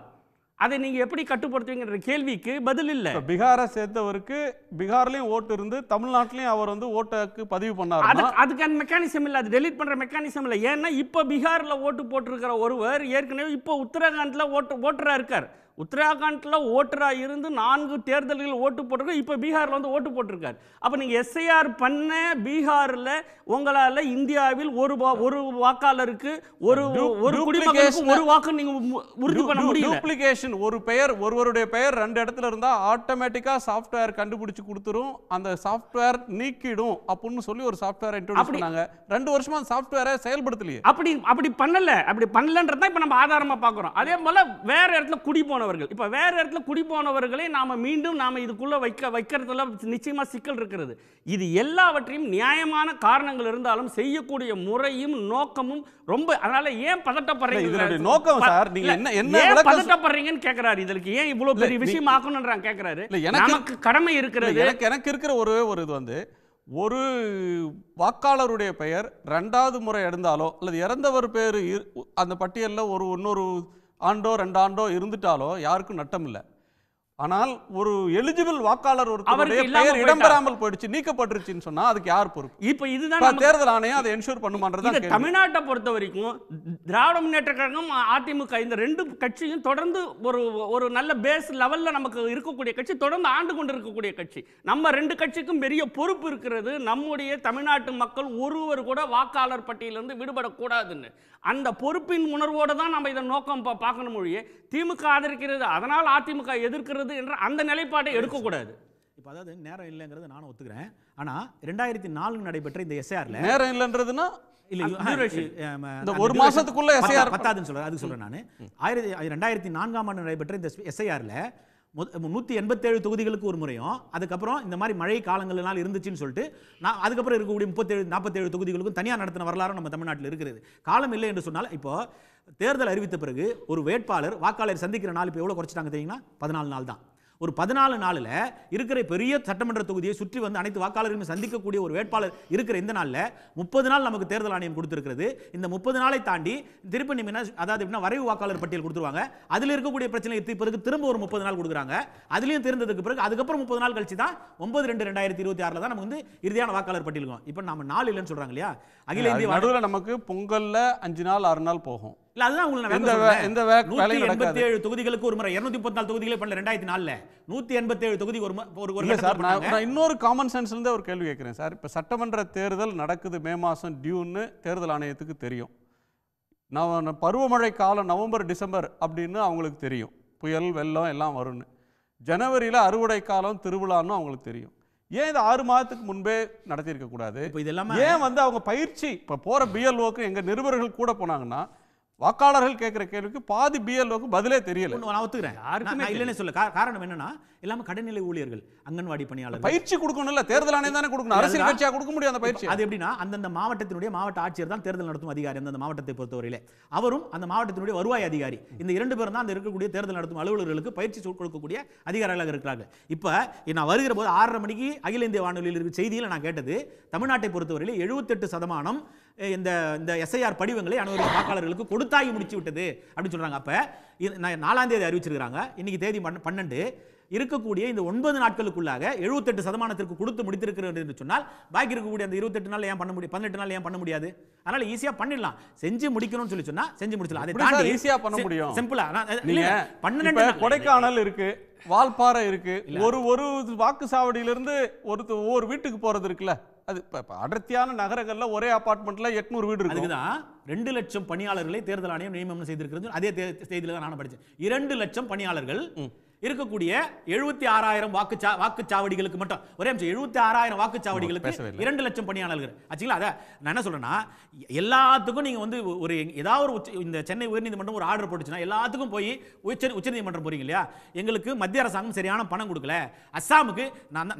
S4: அதை நீங்கள் எப்படி கட்டுப்படுத்துவீங்கிற கேள்விக்கு பதில் இல்லை.
S1: பீகாரை சேர்ந்தவருக்கு பீகார்லேயும் ஓட்டு இருந்து தமிழ்நாட்டிலையும் அவர் வந்து ஓட்டுக்கு பதிவு பண்ணார்.
S4: அதுக்கான மெக்கானிசம் இல்லை, அது டெலிட் பண்ணுற மெக்கானிசம் இல்லை. ஏன்னா இப்போ பீகாரில் ஓட்டு போட்டிருக்கிற ஒருவர் ஏற்கனவே இப்போ உத்தரகாண்டில் ஓட்டராக இருக்கார். உத்தராகண்டில் ஓட்டராக இருந்து 4 தேர்தல்கள் ஓட்டு போட்டிருக்காரு. இப்போ பீகாரில் வந்து ஓட்டு போட்டிருக்காரு. அப்போ நீங்கள் எஸ்ஐஆர் பண்ண பீகாரில் உங்களால் இந்தியாவில் ஒரு வாக்காளருக்கு ஒரு குடிமகனுக்கு ஒரு வாக்கு நீங்கள் உறுதி பண்ண முடியும்.
S1: டூப்ளிகேஷன், ஒருவருடைய பெயர் 2 இடத்துல இருந்தால் ஆட்டோமேட்டிக்காக சாஃப்ட்வேர் கண்டுபிடிச்சு கொடுத்துரும், அந்த சாஃப்ட்வேர் நீக்கிடும் அப்படின்னு சொல்லி ஒரு சாஃப்ட்வேர் இன்ட்ரோடியூஸ் பண்ணாங்க. 2 வருஷமா அந்த சாஃப்ட்வேரை செயல்படுத்தலையே.
S4: அப்படி பண்ணலன்றதான் இப்போ நம்ம ஆதாரமாக பார்க்குறோம். அதே போல் வேற இடத்துல குடி போன போனவர்கள். இப்போ வேற இடத்துல குடி போனவர்களை நாம இதுக்குள்ள வைக்கிறதுல நிச்சயமா சிக்கல் இருக்கிறது. இது எல்லாவற்றையும் நியாயமான காரணங்கள் இருந்தாலும் செய்யக்கூடிய முறையும் நோக்கமும் ரொம்ப, அதனால ஏன் பதட்டப்படுறீங்க
S1: நோக்கம் சார், நீங்க என்ன
S4: பதட்டப்படுறீங்கன்னு கேக்குறாரு. இதுக்கு ஏன் இவ்வளவு பெரிய விஷயம் ஆக்கணும்ன்றாங்க கேக்குறாரு. நமக்கு கடமை இருக்கிறது.
S1: எனக்கு இருக்கிற ஒரு இது வந்து, ஒரு வாக்காளருடைய பெயர் 2வது முறை எடுந்தாலோ அல்லது இறந்தவர் பேர் அந்த பட்டியலில் இன்னொரு ஆண்டோ 2 ஆண்டோ இருந்துட்டாலோ யாருக்கும் நட்டம் இல்லை. ஆனால் ஒரு எலிஜிபிள் வாக்காளர் ஒருத்தருடைய பெயர் இடம்பெறாமல் போயிடுச்சு, நீக்கப்பட்டுருச்சுன்னு சொன்னா அதுக்கு யார் பொறுப்பு?
S4: இப்போ இதுதான்
S1: தேர்தல் ஆணையம் அதை என்ஷூர் பண்ணுமான்றது.
S4: தமிழ்நாட்டை பொறுத்த வரைக்கும் திராவிட முன்னேற்ற கழகம், அதிமுக இந்த 2 கட்சியும் தொடர்ந்து ஒரு நல்ல பேஸ் லெவல்ல நமக்கு இருக்கக்கூடிய கட்சி, தொடர்ந்து ஆண்டு கொண்டு இருக்கக்கூடிய கட்சி. நம்ம 2 கட்சிக்கும் பெரிய பொறுப்பு இருக்கிறது. நம்முடைய தமிழ்நாட்டு மக்கள் ஒருவர் கூட வாக்காளர் பட்டியலிருந்து விடுபடக்கூடாதுன்னு அந்த பொறுப்பின் உணர்வோடு தான் நம்ம இதை நோக்கம் பார்க்கணும். மொழியே திமுக ஆதரிக்கிறது, அதனால் அதிமுக எதிர்க்கிறது என்ற அந்த நிலைப்பாட்டை எடுக்கக்கூடாது.
S5: இப்போ அதாவது நேரம் இல்லைங்கிறது நானும் ஒத்துக்கிறேன். ஆனால் 2004 நடைபெற்ற இந்த எஸ்ஐஆர்ல
S1: நேரம் இல்லைன்றதுன்னா
S5: இந்த
S1: ஒரு மாசத்துக்குள்ள எஸ்ஐஆர்
S5: பத்தாதுன்னு சொல்றேன். அதுக்கு சொல்றேன் நான் 2004ஆம் ஆண்டு நடைபெற்ற இந்த எஸ்ஐஆர்ல 187 தொகுதிகளுக்கு ஒரு முறையும், அதுக்கப்புறம் இந்த மாதிரி மழை காலங்கள்லாம் இருந்துச்சுன்னு சொல்லிட்டு நான் அதுக்கப்புறம் இருக்கக்கூடிய 47 தொகுதிகளுக்கும் தனியார் நடத்தின வரலாறும் நம்ம தமிழ்நாட்டில் இருக்கிறது. காலம் இல்லை என்று சொன்னால், இப்போ தேர்தல் அறிவித்த பிறகு ஒரு வேட்பாளர் வாக்காளர் சந்திக்கிற நாள் இப்போ எவ்வளோ குறைச்சிட்டாங்க தெரியுங்களா? 14 நாள் தான். ஒரு 14 நாளில் இருக்கிற பெரிய சட்டமன்ற தொகுதியை சுற்றி வந்து அனைத்து வாக்காளர்களும் சந்திக்கக்கூடிய ஒரு வேட்பாளர் இருக்கிற இந்த நாளில் 30 நாள் நமக்கு தேர்தல் ஆணையம் கொடுத்திருக்கிறது. இந்த 30 நாளை தாண்டி திருப்பி நீங்க அதாவது எப்படின்னா வரைவு வாக்காளர் பட்டியல் கொடுத்துருவாங்க. அதில் இருக்கக்கூடிய பிரச்சனையை தீர்ப்பதற்கு திரும்ப ஒரு 30 நாள் கொடுக்குறாங்க. அதுலேயும் தேர்ந்ததுக்கு பிறகு அதுக்கப்புறம் 30 நாள் கழிச்சு தான் 9/2/2026 தான் நமக்கு வந்து இறுதியான வாக்காளர் பட்டியல் இருக்கும். இப்போ நம்ம 4 இல்லைன்னு சொல்றாங்க இல்லையா? அகில இந்திய
S1: நடுவில் நமக்கு பொங்கல்ல 5 நாள் 6 நாள் போகும்.
S5: இல்ல அதுதான் உங்களுக்கு இந்த 187 தொகுதிகளுக்கு ஒரு முறை 234 தொகுதிகளே பண்ணல 2004ல 187 தொகுதி ஒரு
S1: சார். நான் இன்னொரு காமன் சென்ஸ்ல இருந்து ஒரு கேள்வி கேட்கிறேன் சார். இப்ப சட்டமன்ற தேர்தல் நடக்குது, மே மாசம் டியூன்னு தேர்தல் ஆணையத்துக்கு தெரியும். பருவமழை காலம் நவம்பர் டிசம்பர் அப்படின்னு அவங்களுக்கு தெரியும், புயல் வெள்ளம் எல்லாம் வரும்னு. ஜனவரியில அறுவடை காலம் திருவிழான்னு அவங்களுக்கு தெரியும். ஏன் இது 6 மாதத்துக்கு முன்பே நடத்தியிருக்க கூடாது? ஏன் வந்து அவங்க பயிற்சி இப்ப போற பிஎல்ஓக்கு எங்க நிருபர்கள் கூட போனாங்கன்னா வாக்காளர்கள் கேட்கிற கேள்விக்கு பாதி பிஎல்ஓக்கு பதிலே தெரியல.
S5: நான் ஒத்துக்கிறேன், யாருக்குமே இல்லைன்னு சொல்ல. காரணம் என்னன்னா எல்லாமே கடைநிலை ஊழியர்கள், அங்கன்வாடி பணியாளர்கள்.
S1: பயிற்சி கொடுக்கணும்ல, தேர்தல் ஆணையம் தானே கொடுக்கணும், அரசியல் கட்சியா கொடுக்க முடியும் அந்த பயிற்சி.
S5: அது எப்படின்னா அந்தந்த மாவட்டத்தினுடைய மாவட்ட ஆட்சியர் தான் தேர்தல் நடத்தும் அதிகாரி. அந்த மாவட்டத்தை பொறுத்தவரையிலே அவரும் அந்த மாவட்டத்தினுடைய வருவாய் அதிகாரி, இந்த 2 பேரும் தான் அந்த இருக்கக்கூடிய தேர்தல் நடத்தும் அலுவலர்களுக்கு பயிற்சி கொடுக்கக்கூடிய அதிகாரிகளாக இருக்கிறார்கள். இப்போ நான் வருகிற போது 6:30 மணிக்கு அகில இந்திய வானொலியில் இருக்கிற செய்தியில் நான் கேட்டது, தமிழ்நாட்டை பொறுத்தவரையிலே 78% இந்த எஸ்ஐஆர் படிவங்களை அனைவரும் வாக்காளர்களுக்கு கொடுத்தாகி முடிச்சு விட்டது அப்படின்னு சொல்றாங்க. அப்ப 4ஆம் தேதி அறிவிச்சிருக்காங்க, இன்னைக்கு தேதி 12. இருக்கக்கூடிய இந்த 9 நாட்களுக்குள்ளாக 78% கொடுத்து முடித்திருக்கிறது என்று சொன்னால் பாக்கி இருக்கக்கூடிய அந்த 28 நாள் ஏன் பண்ண முடியும், 18 நாள் ஏன் பண்ண முடியாது? அதனால ஈஸியா பண்ணிடலாம், செஞ்சு முடிக்கணும்னு சொல்லி சொன்னா செஞ்சு முடிச்சலாம். அதை தாண்டி
S1: ஈஸியா பண்ண முடியும்,
S5: சிம்பிளா.
S1: நீங்க 12 கொடைக்கானல் இருக்கு, வால்பாறை இருக்கு, ஒரு வாக்குச்சாவடியிலிருந்து ஒவ்வொரு வீட்டுக்கு போறது இருக்குல்ல, அது அடர்த்தியான நகரங்கள்ல ஒரே அபார்ட்மெண்ட்ல 800 வீடு இருக்கு.
S5: அதுக்குதான் 2 லட்சம் பணியாளர்களை தேர்தல் ஆணையம் நியமனம் செய்திருக்கிறது. அதே செய்தியில தான் நான் படிச்சேன். 2 லட்சம் பணியாளர்கள் இருக்கக்கூடிய 76,000 வாக்குச்சாவடிகளுக்கு மட்டும், ஒரே நிமிஷம், 76,000 வாக்குச்சாவடிகளுக்கு 2 லட்சம் பணியாளர்கள் ஆச்சுங்களா? அதை நான் என்ன சொல்றேன்னா, எல்லாத்துக்கும் நீங்க வந்து ஒரு ஏதாவது ஒரு இந்த சென்னை உயர்நீதிமன்றம் ஒரு ஆர்டர் போட்டுச்சுன்னா எல்லாத்துக்கும் போய் உச்சநீதிமன்றம் போறீங்க இல்லையா? எங்களுக்கு மத்திய அரசாங்கம் சரியான பணம் கொடுக்கல, அஸ்ஸாமுக்கு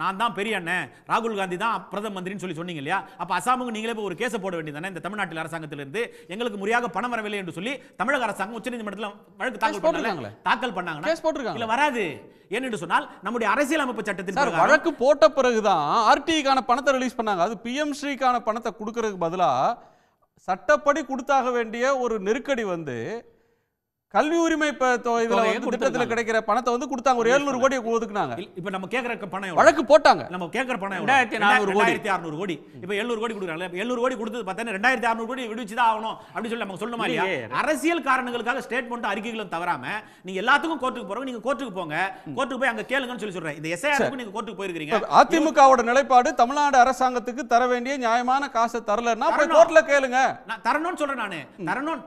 S5: நான் தான் பெரிய அண்ணன், ராகுல் காந்தி தான் பிரதம மந்திரின்னு சொல்லி சொன்னீங்க இல்லையா? அப்ப அஸ்ஸாமுக்கு நீங்களே போய் ஒரு கேஸ் போட வேண்டியதானே? இந்த தமிழ்நாட்டில் அரசாங்கத்திலிருந்து எங்களுக்கு முறையாக பணம் வரவில்லை என்று சொல்லி தமிழக அரசாங்கம் உச்சநீதிமன்றத்தில் வழக்கு தாக்கல் பண்ணாங்க. இல்ல வராது. ஏன்னு சொன்னால் நம்முடைய அரசியலமைப்பு சட்டத்தின்
S1: வழக்கு போட்ட பிறகுதான் ஆர்டிஐக்கான பணத்தை ரிலீஸ் பண்ணாங்க. அது பிஎம்ஸ்ரீக்கான பணத்தை கொடுக்கறதுக்கு பதிலா சட்டப்படி கொடுத்தாக வேண்டிய ஒரு நெருக்கடி வந்து கல்வி உரிமை திட்டத்தில் கிடைக்கிற பணத்தை வந்து கொடுத்தாங்க. ஒரு 700 கோடி ஒதுக்குனாங்க.
S5: இப்ப நம்ம கேட்கிற பணம்
S1: வழக்கு போட்டாங்க,
S5: நம்ம கேட்கிற பணம் 2,600 கோடி. இப்ப 700 கோடி கொடுக்குறாங்க. 700 கோடி கொடுத்தது பார்த்தா 2,600 கோடி விடுவிச்சுதான் ஆகணும் அப்படின்னு சொல்லி நம்ம சொல்லணுமா இல்லையா? அரசியல் காரணங்களுக்காக ஸ்டேட்மெண்ட் அறிக்கைகளும் தவறாம நீங்க எல்லாத்துக்கும் கோர்ட்டுக்கு போறோம். நீங்க கோர்ட்டுக்கு போங்க, கோர்ட்டுக்கு போய் அங்க கேளுங்கன்னு சொல்லி சொல்றேன். இந்த எஸ்ஐஆருக்கு நீங்க கோர்ட்டுக்கு போயிருக்கீங்க.
S1: அதிமுகவோட நிலைப்பாடு தமிழ்நாடு அரசாங்கத்துக்கு தர வேண்டிய நியாயமான காசை தரலன்னா போய் கோர்ட்ல கேளுங்க.
S5: நான் தரணும்னு சொல்றேன், நானு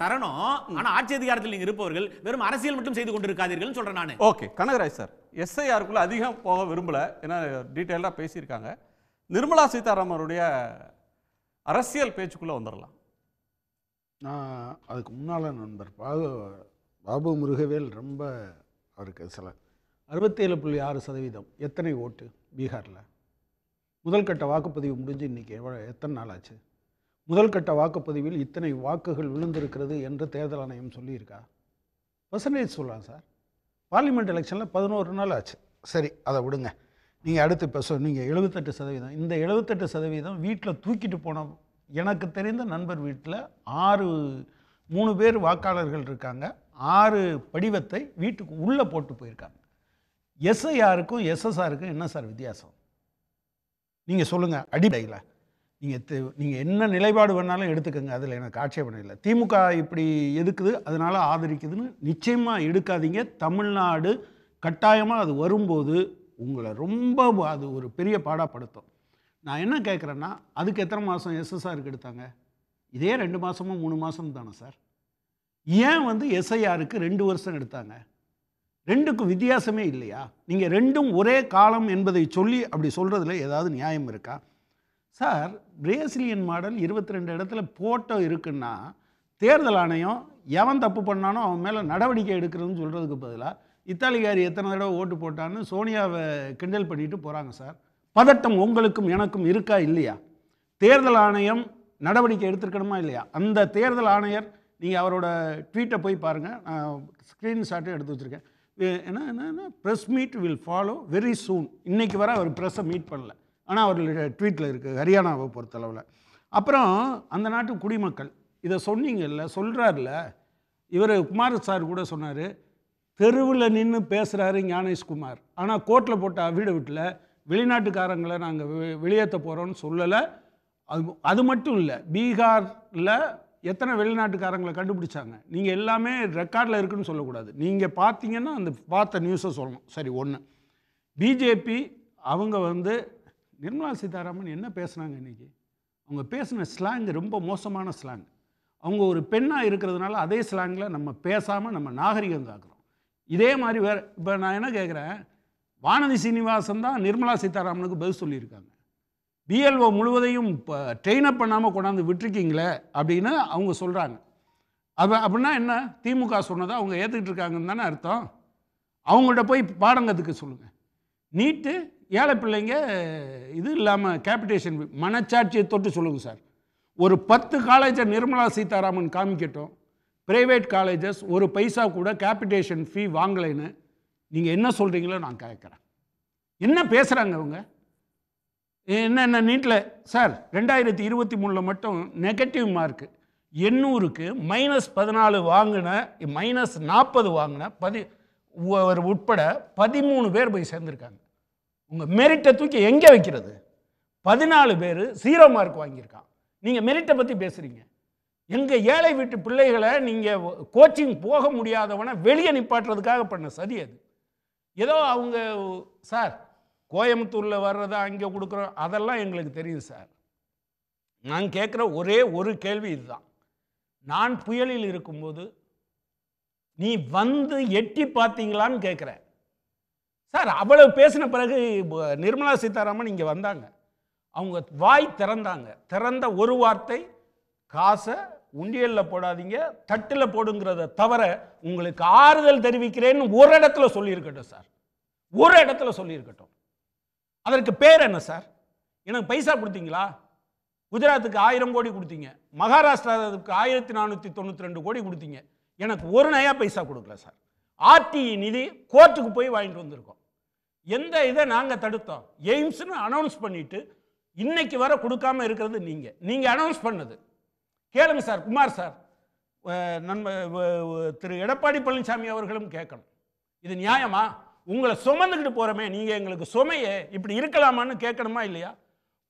S5: தரணும். ஆனா ஆட்சி அதிகாரத்தில் நீங்க இருப்பவர்கள் வெறும் அரசியல் மட்டும் செய்து கொண்டிருக்காதீர்கள் சொல்றேன் நானு.
S1: ஓகே கனகராஜ் சார், எஸ்ஐஆருக்குள்ள அதிகம் போக விரும்பல, ஏன்னா டீடைலா பேசியிருக்காங்க. நிர்மலா சீதாராமன் அவருடைய அரசியல் பேச்சுக்குள்ள வந்துடலாம்.
S6: நான் அதுக்கு முன்னால நண்பர் பாபு முருகவேல் ரொம்ப அவருக்கு சில 67.6% எத்தனை ஓட்டு பீகாரில்? முதல் கட்ட வாக்குப்பதிவு முடிஞ்சு இன்றைக்கி எத்தனை நாள் ஆச்சு? முதல் கட்ட வாக்குப்பதிவில் இத்தனை வாக்குகள் விழுந்திருக்கிறது என்று தேர்தல் ஆணையம் சொல்லியிருக்கா? பர்சன்டேஜ் சொல்லலாம் சார். பார்லிமெண்ட் எலெக்ஷனில் 11 நாள் ஆச்சு. சரி, அதை விடுங்க. நீங்கள் அடுத்து இப்போ சொன்னீங்க 78%. இந்த 78% வீட்டில் தூக்கிட்டு போன எனக்கு தெரிந்த நண்பர் வீட்டில் 3 பேர் வாக்காளர்கள் இருக்காங்க. 6 படிவத்தை வீட்டுக்கு உள்ளே போட்டு போயிருக்காங்க. எஸ்ஐஆருக்கும் எஸ்எஸ்ஆருக்கும் என்ன சார் வித்தியாசம்? நீங்கள் சொல்லுங்கள். அடிப்படையில் நீங்கள் என்ன நிலைப்பாடு வேணாலும் எடுத்துக்கோங்க, அதில் எனக்கு ஆட்சேபணம் இல்லை. திமுக இப்படி எதுக்குது, அதனால் ஆதரிக்குதுன்னு நிச்சயமாக எடுக்காதீங்க. தமிழ்நாடு கட்டாயமாக அது வரும்போது உங்களை ரொம்ப அது ஒரு பெரிய பாடாப்படுத்தும். நான் என்ன கேட்குறேன்னா, அதுக்கு எத்தனை மாதம் எஸ்எஸ்ஆருக்கு எடுத்தாங்க? இதே 2 மாதமோ 3 மாதம் தானே சார். ஏன் எஸ்ஐஆருக்கு 2 வருஷம் எடுத்தாங்க? 2க்கும் வித்தியாசமே இல்லையா? நீங்கள் 2ம் ஒரே காலம் என்பதை சொல்லி அப்படி சொல்கிறதுல ஏதாவது நியாயம் இருக்கா சார்? பிரேசிலியன் மாடல் 22 இடத்துல போட்டோ இருக்குன்னா தேர்தல் ஆணையம் எவன் தப்பு பண்ணானோ அவன் மேலே நடவடிக்கை எடுக்கிறதுன்னு சொல்கிறதுக்கு பதிலாக இத்தாலிக்காரி எத்தனை தடவை ஓட்டு போட்டான்னு சோனியாவை கிண்டல் பண்ணிட்டு போகிறாங்க சார். பதட்டம் உங்களுக்கும் எனக்கும் இருக்கா இல்லையா? தேர்தல் ஆணையம் நடவடிக்கை எடுத்திருக்கணுமா இல்லையா? அந்த தேர்தல் ஆணையர், நீங்கள் அவரோட ட்வீட்டை போய் பாருங்கள், நான் ஸ்க்ரீன்ஷாட்டை எடுத்து வச்சுருக்கேன். என்ன press meet will follow very soon. இன்றைக்கி வர அவர் ப்ரெஸ்ஸை மீட் பண்ணல, ஆனால் அவர்களுடைய ட்வீட்டில் இருக்குது ஹரியானாவை பொறுத்தளவில். அப்புறம் அந்த நாட்டு குடிமக்கள் இதை சொன்னீங்கல்ல, சொல்கிறார்ல இவர் குமார் சார் கூட சொன்னார், தெருவில் நின்று பேசுகிறாரு ஞானேஷ்குமார், ஆனால் கோர்ட்டில் போட்ட அஃபிடவிட்டில் வெளிநாட்டுக்காரங்களை நாங்கள் வெளியேற்ற போகிறோன்னு சொல்லலை. அது மட்டும் இல்லை, பீகாரில் எத்தனை வெளிநாட்டுக்காரங்களை கண்டுபிடிச்சாங்க, நீங்கள் எல்லாமே ரெக்கார்டில் இருக்குன்னு சொல்லக்கூடாது. நீங்கள் பார்த்தீங்கன்னா அந்த பார்த்த நியூஸை சொல்லணும். சரி, ஒன்று பிஜேபி அவங்க நிர்மலா சீதாராமன் என்ன பேசுனாங்க இன்றைக்கி? அவங்க பேசின ஸ்லாங் ரொம்ப மோசமான ஸ்லாங். அவங்க ஒரு பெண்ணாக இருக்கிறதுனால அதே ஸ்லாங்கில் நம்ம பேசாமல் நம்ம நாகரிகம் காக்கிறோம். இதே மாதிரி வேறு இப்போ நான் என்ன கேட்குறேன், வானதி சீனிவாசன் தான் நிர்மலா சீதாராமனுக்கு பதில் சொல்லியிருக்காங்க. பிஎல்ஓ முழுவதையும் இப்போ ட்ரெயின் அப் பண்ணாமல் கொண்டாந்து விட்டுருக்கீங்களே அப்படின்னு அவங்க சொல்கிறாங்க. அப்படின்னா என்ன? திமுக சொன்னதை அவங்க ஏற்றுக்கிட்டு இருக்காங்கன்னு தானே அர்த்தம். அவங்கள்ட்ட போய் பாடம் கற்றுக்க சொல்லுங்கள். நீட்டு ஏழை பிள்ளைங்க இது இல்லாமல் கேபிட்டேஷன் மனச்சாட்சியை தொட்டு சொல்லுங்கள் சார். ஒரு 10 காலேஜை நிர்மலா சீதாராமன் காமிக்கட்டும், ப்ரைவேட் காலேஜஸ் ஒரு பைசா கூட கேபிட்டேஷன் ஃபீ வாங்கலைன்னு நீங்கள் என்ன சொல்கிறீங்களோ நான் கேட்குறேன். என்ன பேசுகிறாங்க அவங்க? என்ன நீட்டில் சார் 2023 மட்டும் நெகட்டிவ் மார்க்கு 800க்கு -14 வாங்கின -40 வாங்கின உட்பட 13 பேர் போய் சேர்ந்துருக்காங்க. உங்கள் மெரிட்டை தூக்கி எங்கே வைக்கிறது? 14 பேர் 0 மார்க் வாங்கியிருக்கான். நீங்கள் மெரிட்டை பற்றி பேசுகிறீங்க. எங்கள் ஏழை வீட்டு பிள்ளைகளை நீங்கள் கோச்சிங் போக முடியாதவனை வெளியே நிப்பாட்டுறதுக்காக பண்ண சதி அது. ஏதோ அவங்க சார் கோயம்புத்தூரில் வர்றதா அங்கே கொடுக்குறோம், அதெல்லாம் எங்களுக்கு தெரியும் சார். நான் கேட்குற ஒரே ஒரு கேள்வி இதுதான். நான் புயலில் இருக்கும்போது நீ எட்டி பார்த்தீங்களான்னு கேட்குறேன் சார். அவ்வளவு பேசின பிறகு நிர்மலா சீதாராமன் இங்கே வந்தாங்க, அவங்க வாய் திறந்த ஒரு வார்த்தை, காசை உண்டியலில் போடாதீங்க தட்டில் போடுங்கிறத தவிர உங்களுக்கு ஆறுதல் தெரிவிக்கிறேன்னு ஒரு இடத்துல சொல்லியிருக்கட்டும் சார், ஒரு இடத்துல சொல்லியிருக்கட்டும். அதற்கு பேர் என்ன சார்? எனக்கு பைசா கொடுத்தீங்களா? குஜராத்துக்கு 1000 கோடி கொடுத்தீங்க, மகாராஷ்டிராவுக்கு 1492 கோடி கொடுத்தீங்க, எனக்கு ஒரு நயா பைசா கொடுக்கல சார். ஆர்டிஇ நிதி கோர்ட்டுக்கு போய் வாங்கிட்டு வந்திருக்கோம். எந்த இதை நாங்கள் தடுத்தோம்? எய்ம்ஸ்னு அனௌன்ஸ் பண்ணிட்டு இன்னைக்கு வர கொடுக்காம இருக்கிறது நீங்கள் அனௌன்ஸ் பண்ணது. கேளுங்க சார், குமார் சார், திரு எடப்பாடி பழனிசாமி அவர்களும் கேட்கணும். இது நியாயமா? உங்களை சுமந்துக்கிட்டு போகிறோமே, நீங்கள் எங்களுக்கு சுமையே இப்படி இருக்கலாமான்னு கேட்கணுமா இல்லையா?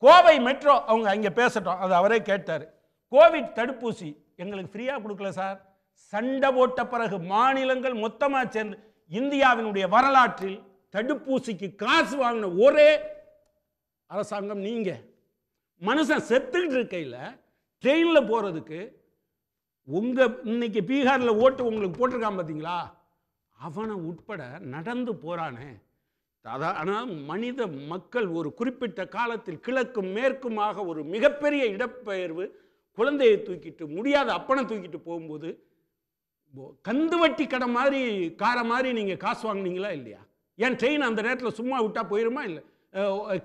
S6: கோவை மெட்ரோ அவங்க அங்கே பேசட்டும், அது அவரே கேட்டார். கோவிட் தடுப்பூசி எங்களுக்கு ஃப்ரீயாக கொடுக்கல சார். சண்டை போட்ட பிறகு மாநிலங்கள் மொத்தமாக சேர்ந்து இந்தியாவினுடைய வரலாற்றில் தடுப்பூசிக்கு காசு வாங்கின ஒரே அரசாங்கம் நீங்கள். மனுஷன் செத்துக்கிட்டு இருக்கையில் ட்ரெயினில் போகிறதுக்கு இன்னைக்கு பீகாரில் ஓட்டு உங்களுக்கு போட்டிருக்கான் பார்த்தீங்களா, அவனை உட்பட நடந்து போகிறானே. ஆனால் மனித மக்கள் ஒரு குறிப்பிட்ட காலத்தில் கிழக்கும் மேற்குமாக ஒரு மிகப்பெரிய இடப்பெயர்வு, குழந்தையை தூக்கிட்டு முடியாத அப்பனை தூக்கிட்டு போகும்போது கந்து வட்டி கடை மாதிரி காரை மாதிரி நீங்கள் காசு வாங்கினீங்களா இல்லையா? ஏன் ட்ரெயின் அந்த நேரத்தில் சும்மா விட்டால் போயிருமா இல்லை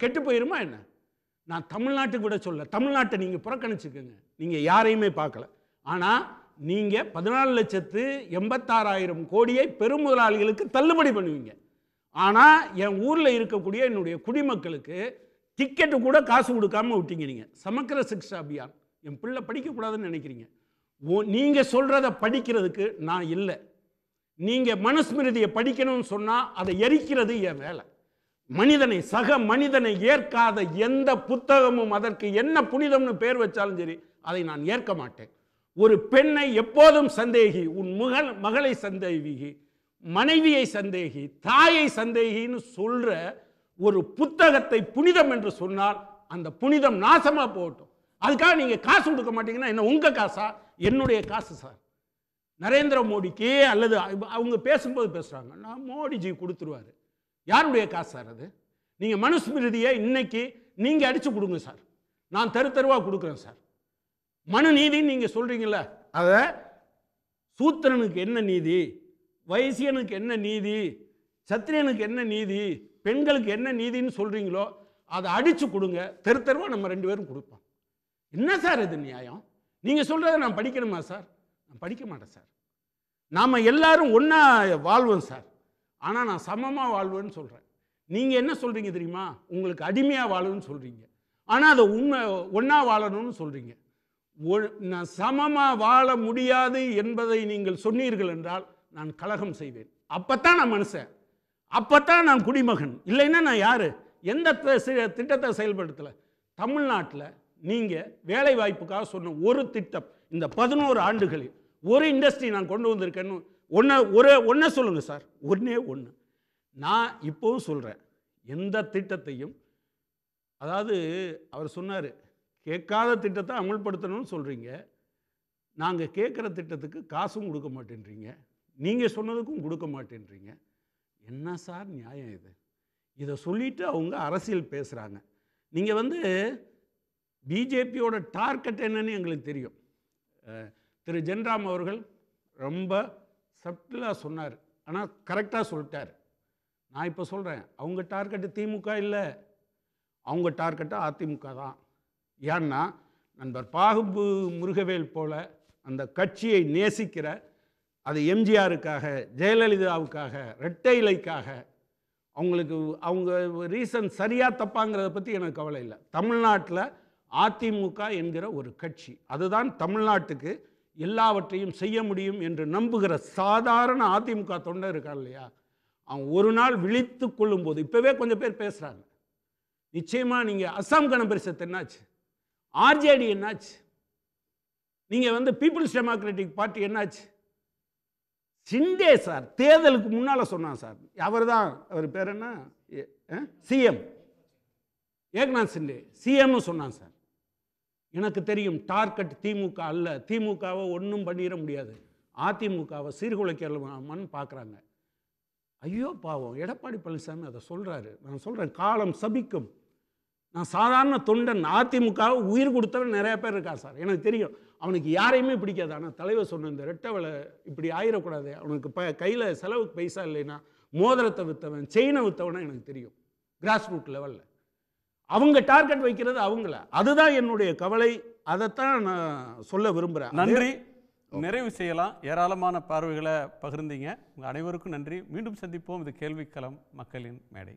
S6: கெட்டு போயிருமா என்ன? நான் தமிழ்நாட்டுக்கு விட சொல்ல, தமிழ்நாட்டை நீங்கள் புறக்கணிச்சுக்கோங்க, நீங்கள் யாரையுமே பார்க்கல. ஆனால் நீங்கள் 14,86,000 கோடியை பெருமுதலாளிகளுக்கு தள்ளுபடி பண்ணுவீங்க. ஆனால் என் ஊரில் இருக்கக்கூடிய என்னுடைய குடிமக்களுக்கு டிக்கெட்டு கூட காசு கொடுக்காம விட்டீங்க. நீங்கள் சமக்கிர சிக்ஷா அபியான், என் பிள்ளை படிக்கக்கூடாதுன்னு நினைக்கிறீங்க. நீங்கள் சொல்கிறத படிக்கிறதுக்கு நான் இல்லை. நீங்கள் மனுஸ்மிருதியை படிக்கணும்னு சொன்னால் அதை எரிக்கிறது என் வேலை. மனிதனை, சக மனிதனை ஏற்காத எந்த புத்தகமும் அதற்கு என்ன புனிதம்னு பேர் வச்சாலும் சரி, அதை நான் ஏற்க மாட்டேன். ஒரு பெண்ணை எப்போதும் சந்தேகி, உன் மகளை சந்தேகி, மனைவியை சந்தேகி, தாயை சந்தேகின்னு சொல்ற ஒரு புத்தகத்தை புனிதம் என்று சொன்னால் அந்த புனிதம் நாசமா போகட்டும். அதுக்காக நீங்க காசு கொடுக்க மாட்டீங்கன்னா என்ன உங்க காசா? என்னுடைய காசு சார். நரேந்திர மோடிக்கு அல்லது அவங்க பேசும்போது பேசுறாங்க, நான் மோடிஜி கொடுத்துருவாரு. யாருடைய காசு சார் அது? நீங்க மனுஸ்மிருதியை இன்னைக்கு நீங்க அடிச்சு கொடுங்க சார், நான் தெருவா கொடுக்குறேன் சார். மனு நீதின்னு நீங்க சொல்றீங்கல்ல, அத சூத்திரனுக்கு என்ன நீதி, வைசியனுக்கு என்ன நீதி, சத்திரியனுக்கு என்ன நீதி, பெண்களுக்கு என்ன நீதின்னு சொல்றீங்களோ அதை அடிச்சு கொடுங்க, தெருவா நம்ம 2 பேரும் கொடுப்போம். என்ன சார் இது நியாயம்? நீங்க சொல்றதை நான் படிக்கணுமா சார்? நான் படிக்க மாட்டேன் சார். நாம எல்லாரும் ஒன்னா வாழ்வோம் சார், ஆனா நான் சமமா வாழ்வேன்னு சொல்றேன். நீங்க என்ன சொல்றீங்க தெரியுமா? உங்களுக்கு அடிமையா வாழணும்னு சொல்றீங்க, ஆனா அதை உண்மை ஒன்னா வாழணும்னு சொல்றீங்க. நான் சமமா வாழ முடியாது என்பதை நீங்கள் சொன்னீர்கள் என்றால் நான் கலகம் செய்வேன். அப்பத்தான் நான் மனுஷன், அப்பத்தான் நான் குடிமகன். இல்லைன்னா நான் யாரு? எந்த திட்டத்தை செயல்படுத்தல. தமிழ்நாட்டில் நீங்க வேலை வாய்ப்புக்காக சொன்ன ஒரு திட்டம், இந்த 11 ஆண்டுகளில் ஒரு இண்டஸ்ட்ரி நான் கொண்டு வந்திருக்கேன்னு ஒன்றை சொல்லுங்க சார். ஒன்னே ஒன்று. நான் இப்போவும் சொல்றேன், எந்த திட்டத்தையும், அதாவது அவர் சொன்னார் கேட்காத திட்டத்தை அமல்படுத்தணும்னு சொல்றீங்க, நாங்கள் கேட்குற திட்டத்துக்கு காசும் கொடுக்க மாட்டேன்றீங்க, நீங்கள் சொன்னதுக்கும் கொடுக்க மாட்டேன்றீங்க. என்ன சார் நியாயம் இது? இதை சொல்லிட்டு அவங்க அரசியல் பேசுகிறாங்க. நீங்கள் பிஜேபியோட டார்கெட் என்னன்னு எங்களுக்கு தெரியும். திரு ஜென்ராம் அவர்கள் ரொம்ப சப்டிலாக சொன்னார், ஆனால் கரெக்டாக சொல்லிட்டார். நான் இப்போ சொல்கிறேன், அவங்க டார்கெட்டு திமுக இல்லை, அவங்க டார்கெட்டு அதிமுக தான். ஏன்னா நண்பர் பாகுபு முருகவேல் போல அந்த கட்சியை நேசிக்கிற, அது எம்ஜிஆருக்காக, ஜெயலலிதாவுக்காக, இரட்டை இலைக்காக, அவங்களுக்கு அவங்க ரீசன் சரியாக தப்பாங்கிறத பற்றி எனக்கு கவலை இல்லை. தமிழ்நாட்டில் அதிமுக என்கிற ஒரு கட்சி, அதுதான் தமிழ்நாட்டுக்கு எல்லாவற்றையும் செய்ய முடியும் என்று நம்புகிற சாதாரண அதிமுக தொண்டர் இருக்கான் இல்லையா, அவன் ஒரு நாள் விழித்து கொள்ளும்போது, இப்போவே கொஞ்சம் பேர் பேசுகிறாங்க, நிச்சயமாக நீங்கள் அஸ்ஸாம் கண பரிஷத் என்னாச்சு, ஆர்ஜேடி என்னாச்சு, நீங்கள் பீப்புள்ஸ் டெமோக்ராட்டிக் பார்ட்டி என்னாச்சு? சிண்டே சார் தேர்தலுக்கு முன்னால் சொன்னான் சார், அவர் தான், அவர் பேர் என்ன, சிஎம் ஏக்நாத் சிண்டே சிஎம்னு சொன்னான் சார். எனக்கு தெரியும் டார்கெட் திமுக அல்ல, திமுகவை ஒன்றும் பண்ணிட முடியாது, அதிமுகவை சீர்குலைக்கலாமான்னு பார்க்குறாங்க. ஐயோ பாவம், எடப்பாடி பழனிசாமி அதை சொல்கிறாரு. நான் சொல்கிறேன், காலம் சபிக்கும். நான் சாதாரண தொண்டன், அதிமுகவை உயிர் கொடுத்தவன் நிறைய பேர் இருக்கா சார், எனக்கு தெரியும். அவனுக்கு யாரையுமே பிடிக்காது. ஆனால் தலைவர் சொன்ன இந்த ரெட்டை வேலை இப்படி ஆயிடக்கூடாது, அவனுக்கு கையில் செலவுக்கு பைசா இல்லைன்னா மோதிரத்தை விற்றவன், செயினை விற்றவனா எனக்கு தெரியும். கிராஸ் ரூட் லெவலில் அவங்க டார்கெட் வைக்கிறது அவங்கள, அதுதான் என்னுடைய கவலை. அதைத்தான் நான் சொல்ல விரும்புகிறேன்.
S1: நன்றி. நிறைவு செய்யலாம். ஏராளமான பார்வைகளை பகிர்ந்தீங்க. உங்கள் அனைவருக்கும் நன்றி. மீண்டும் சந்திப்போம். இது கேள்விக்களம் மக்களின் மேடை.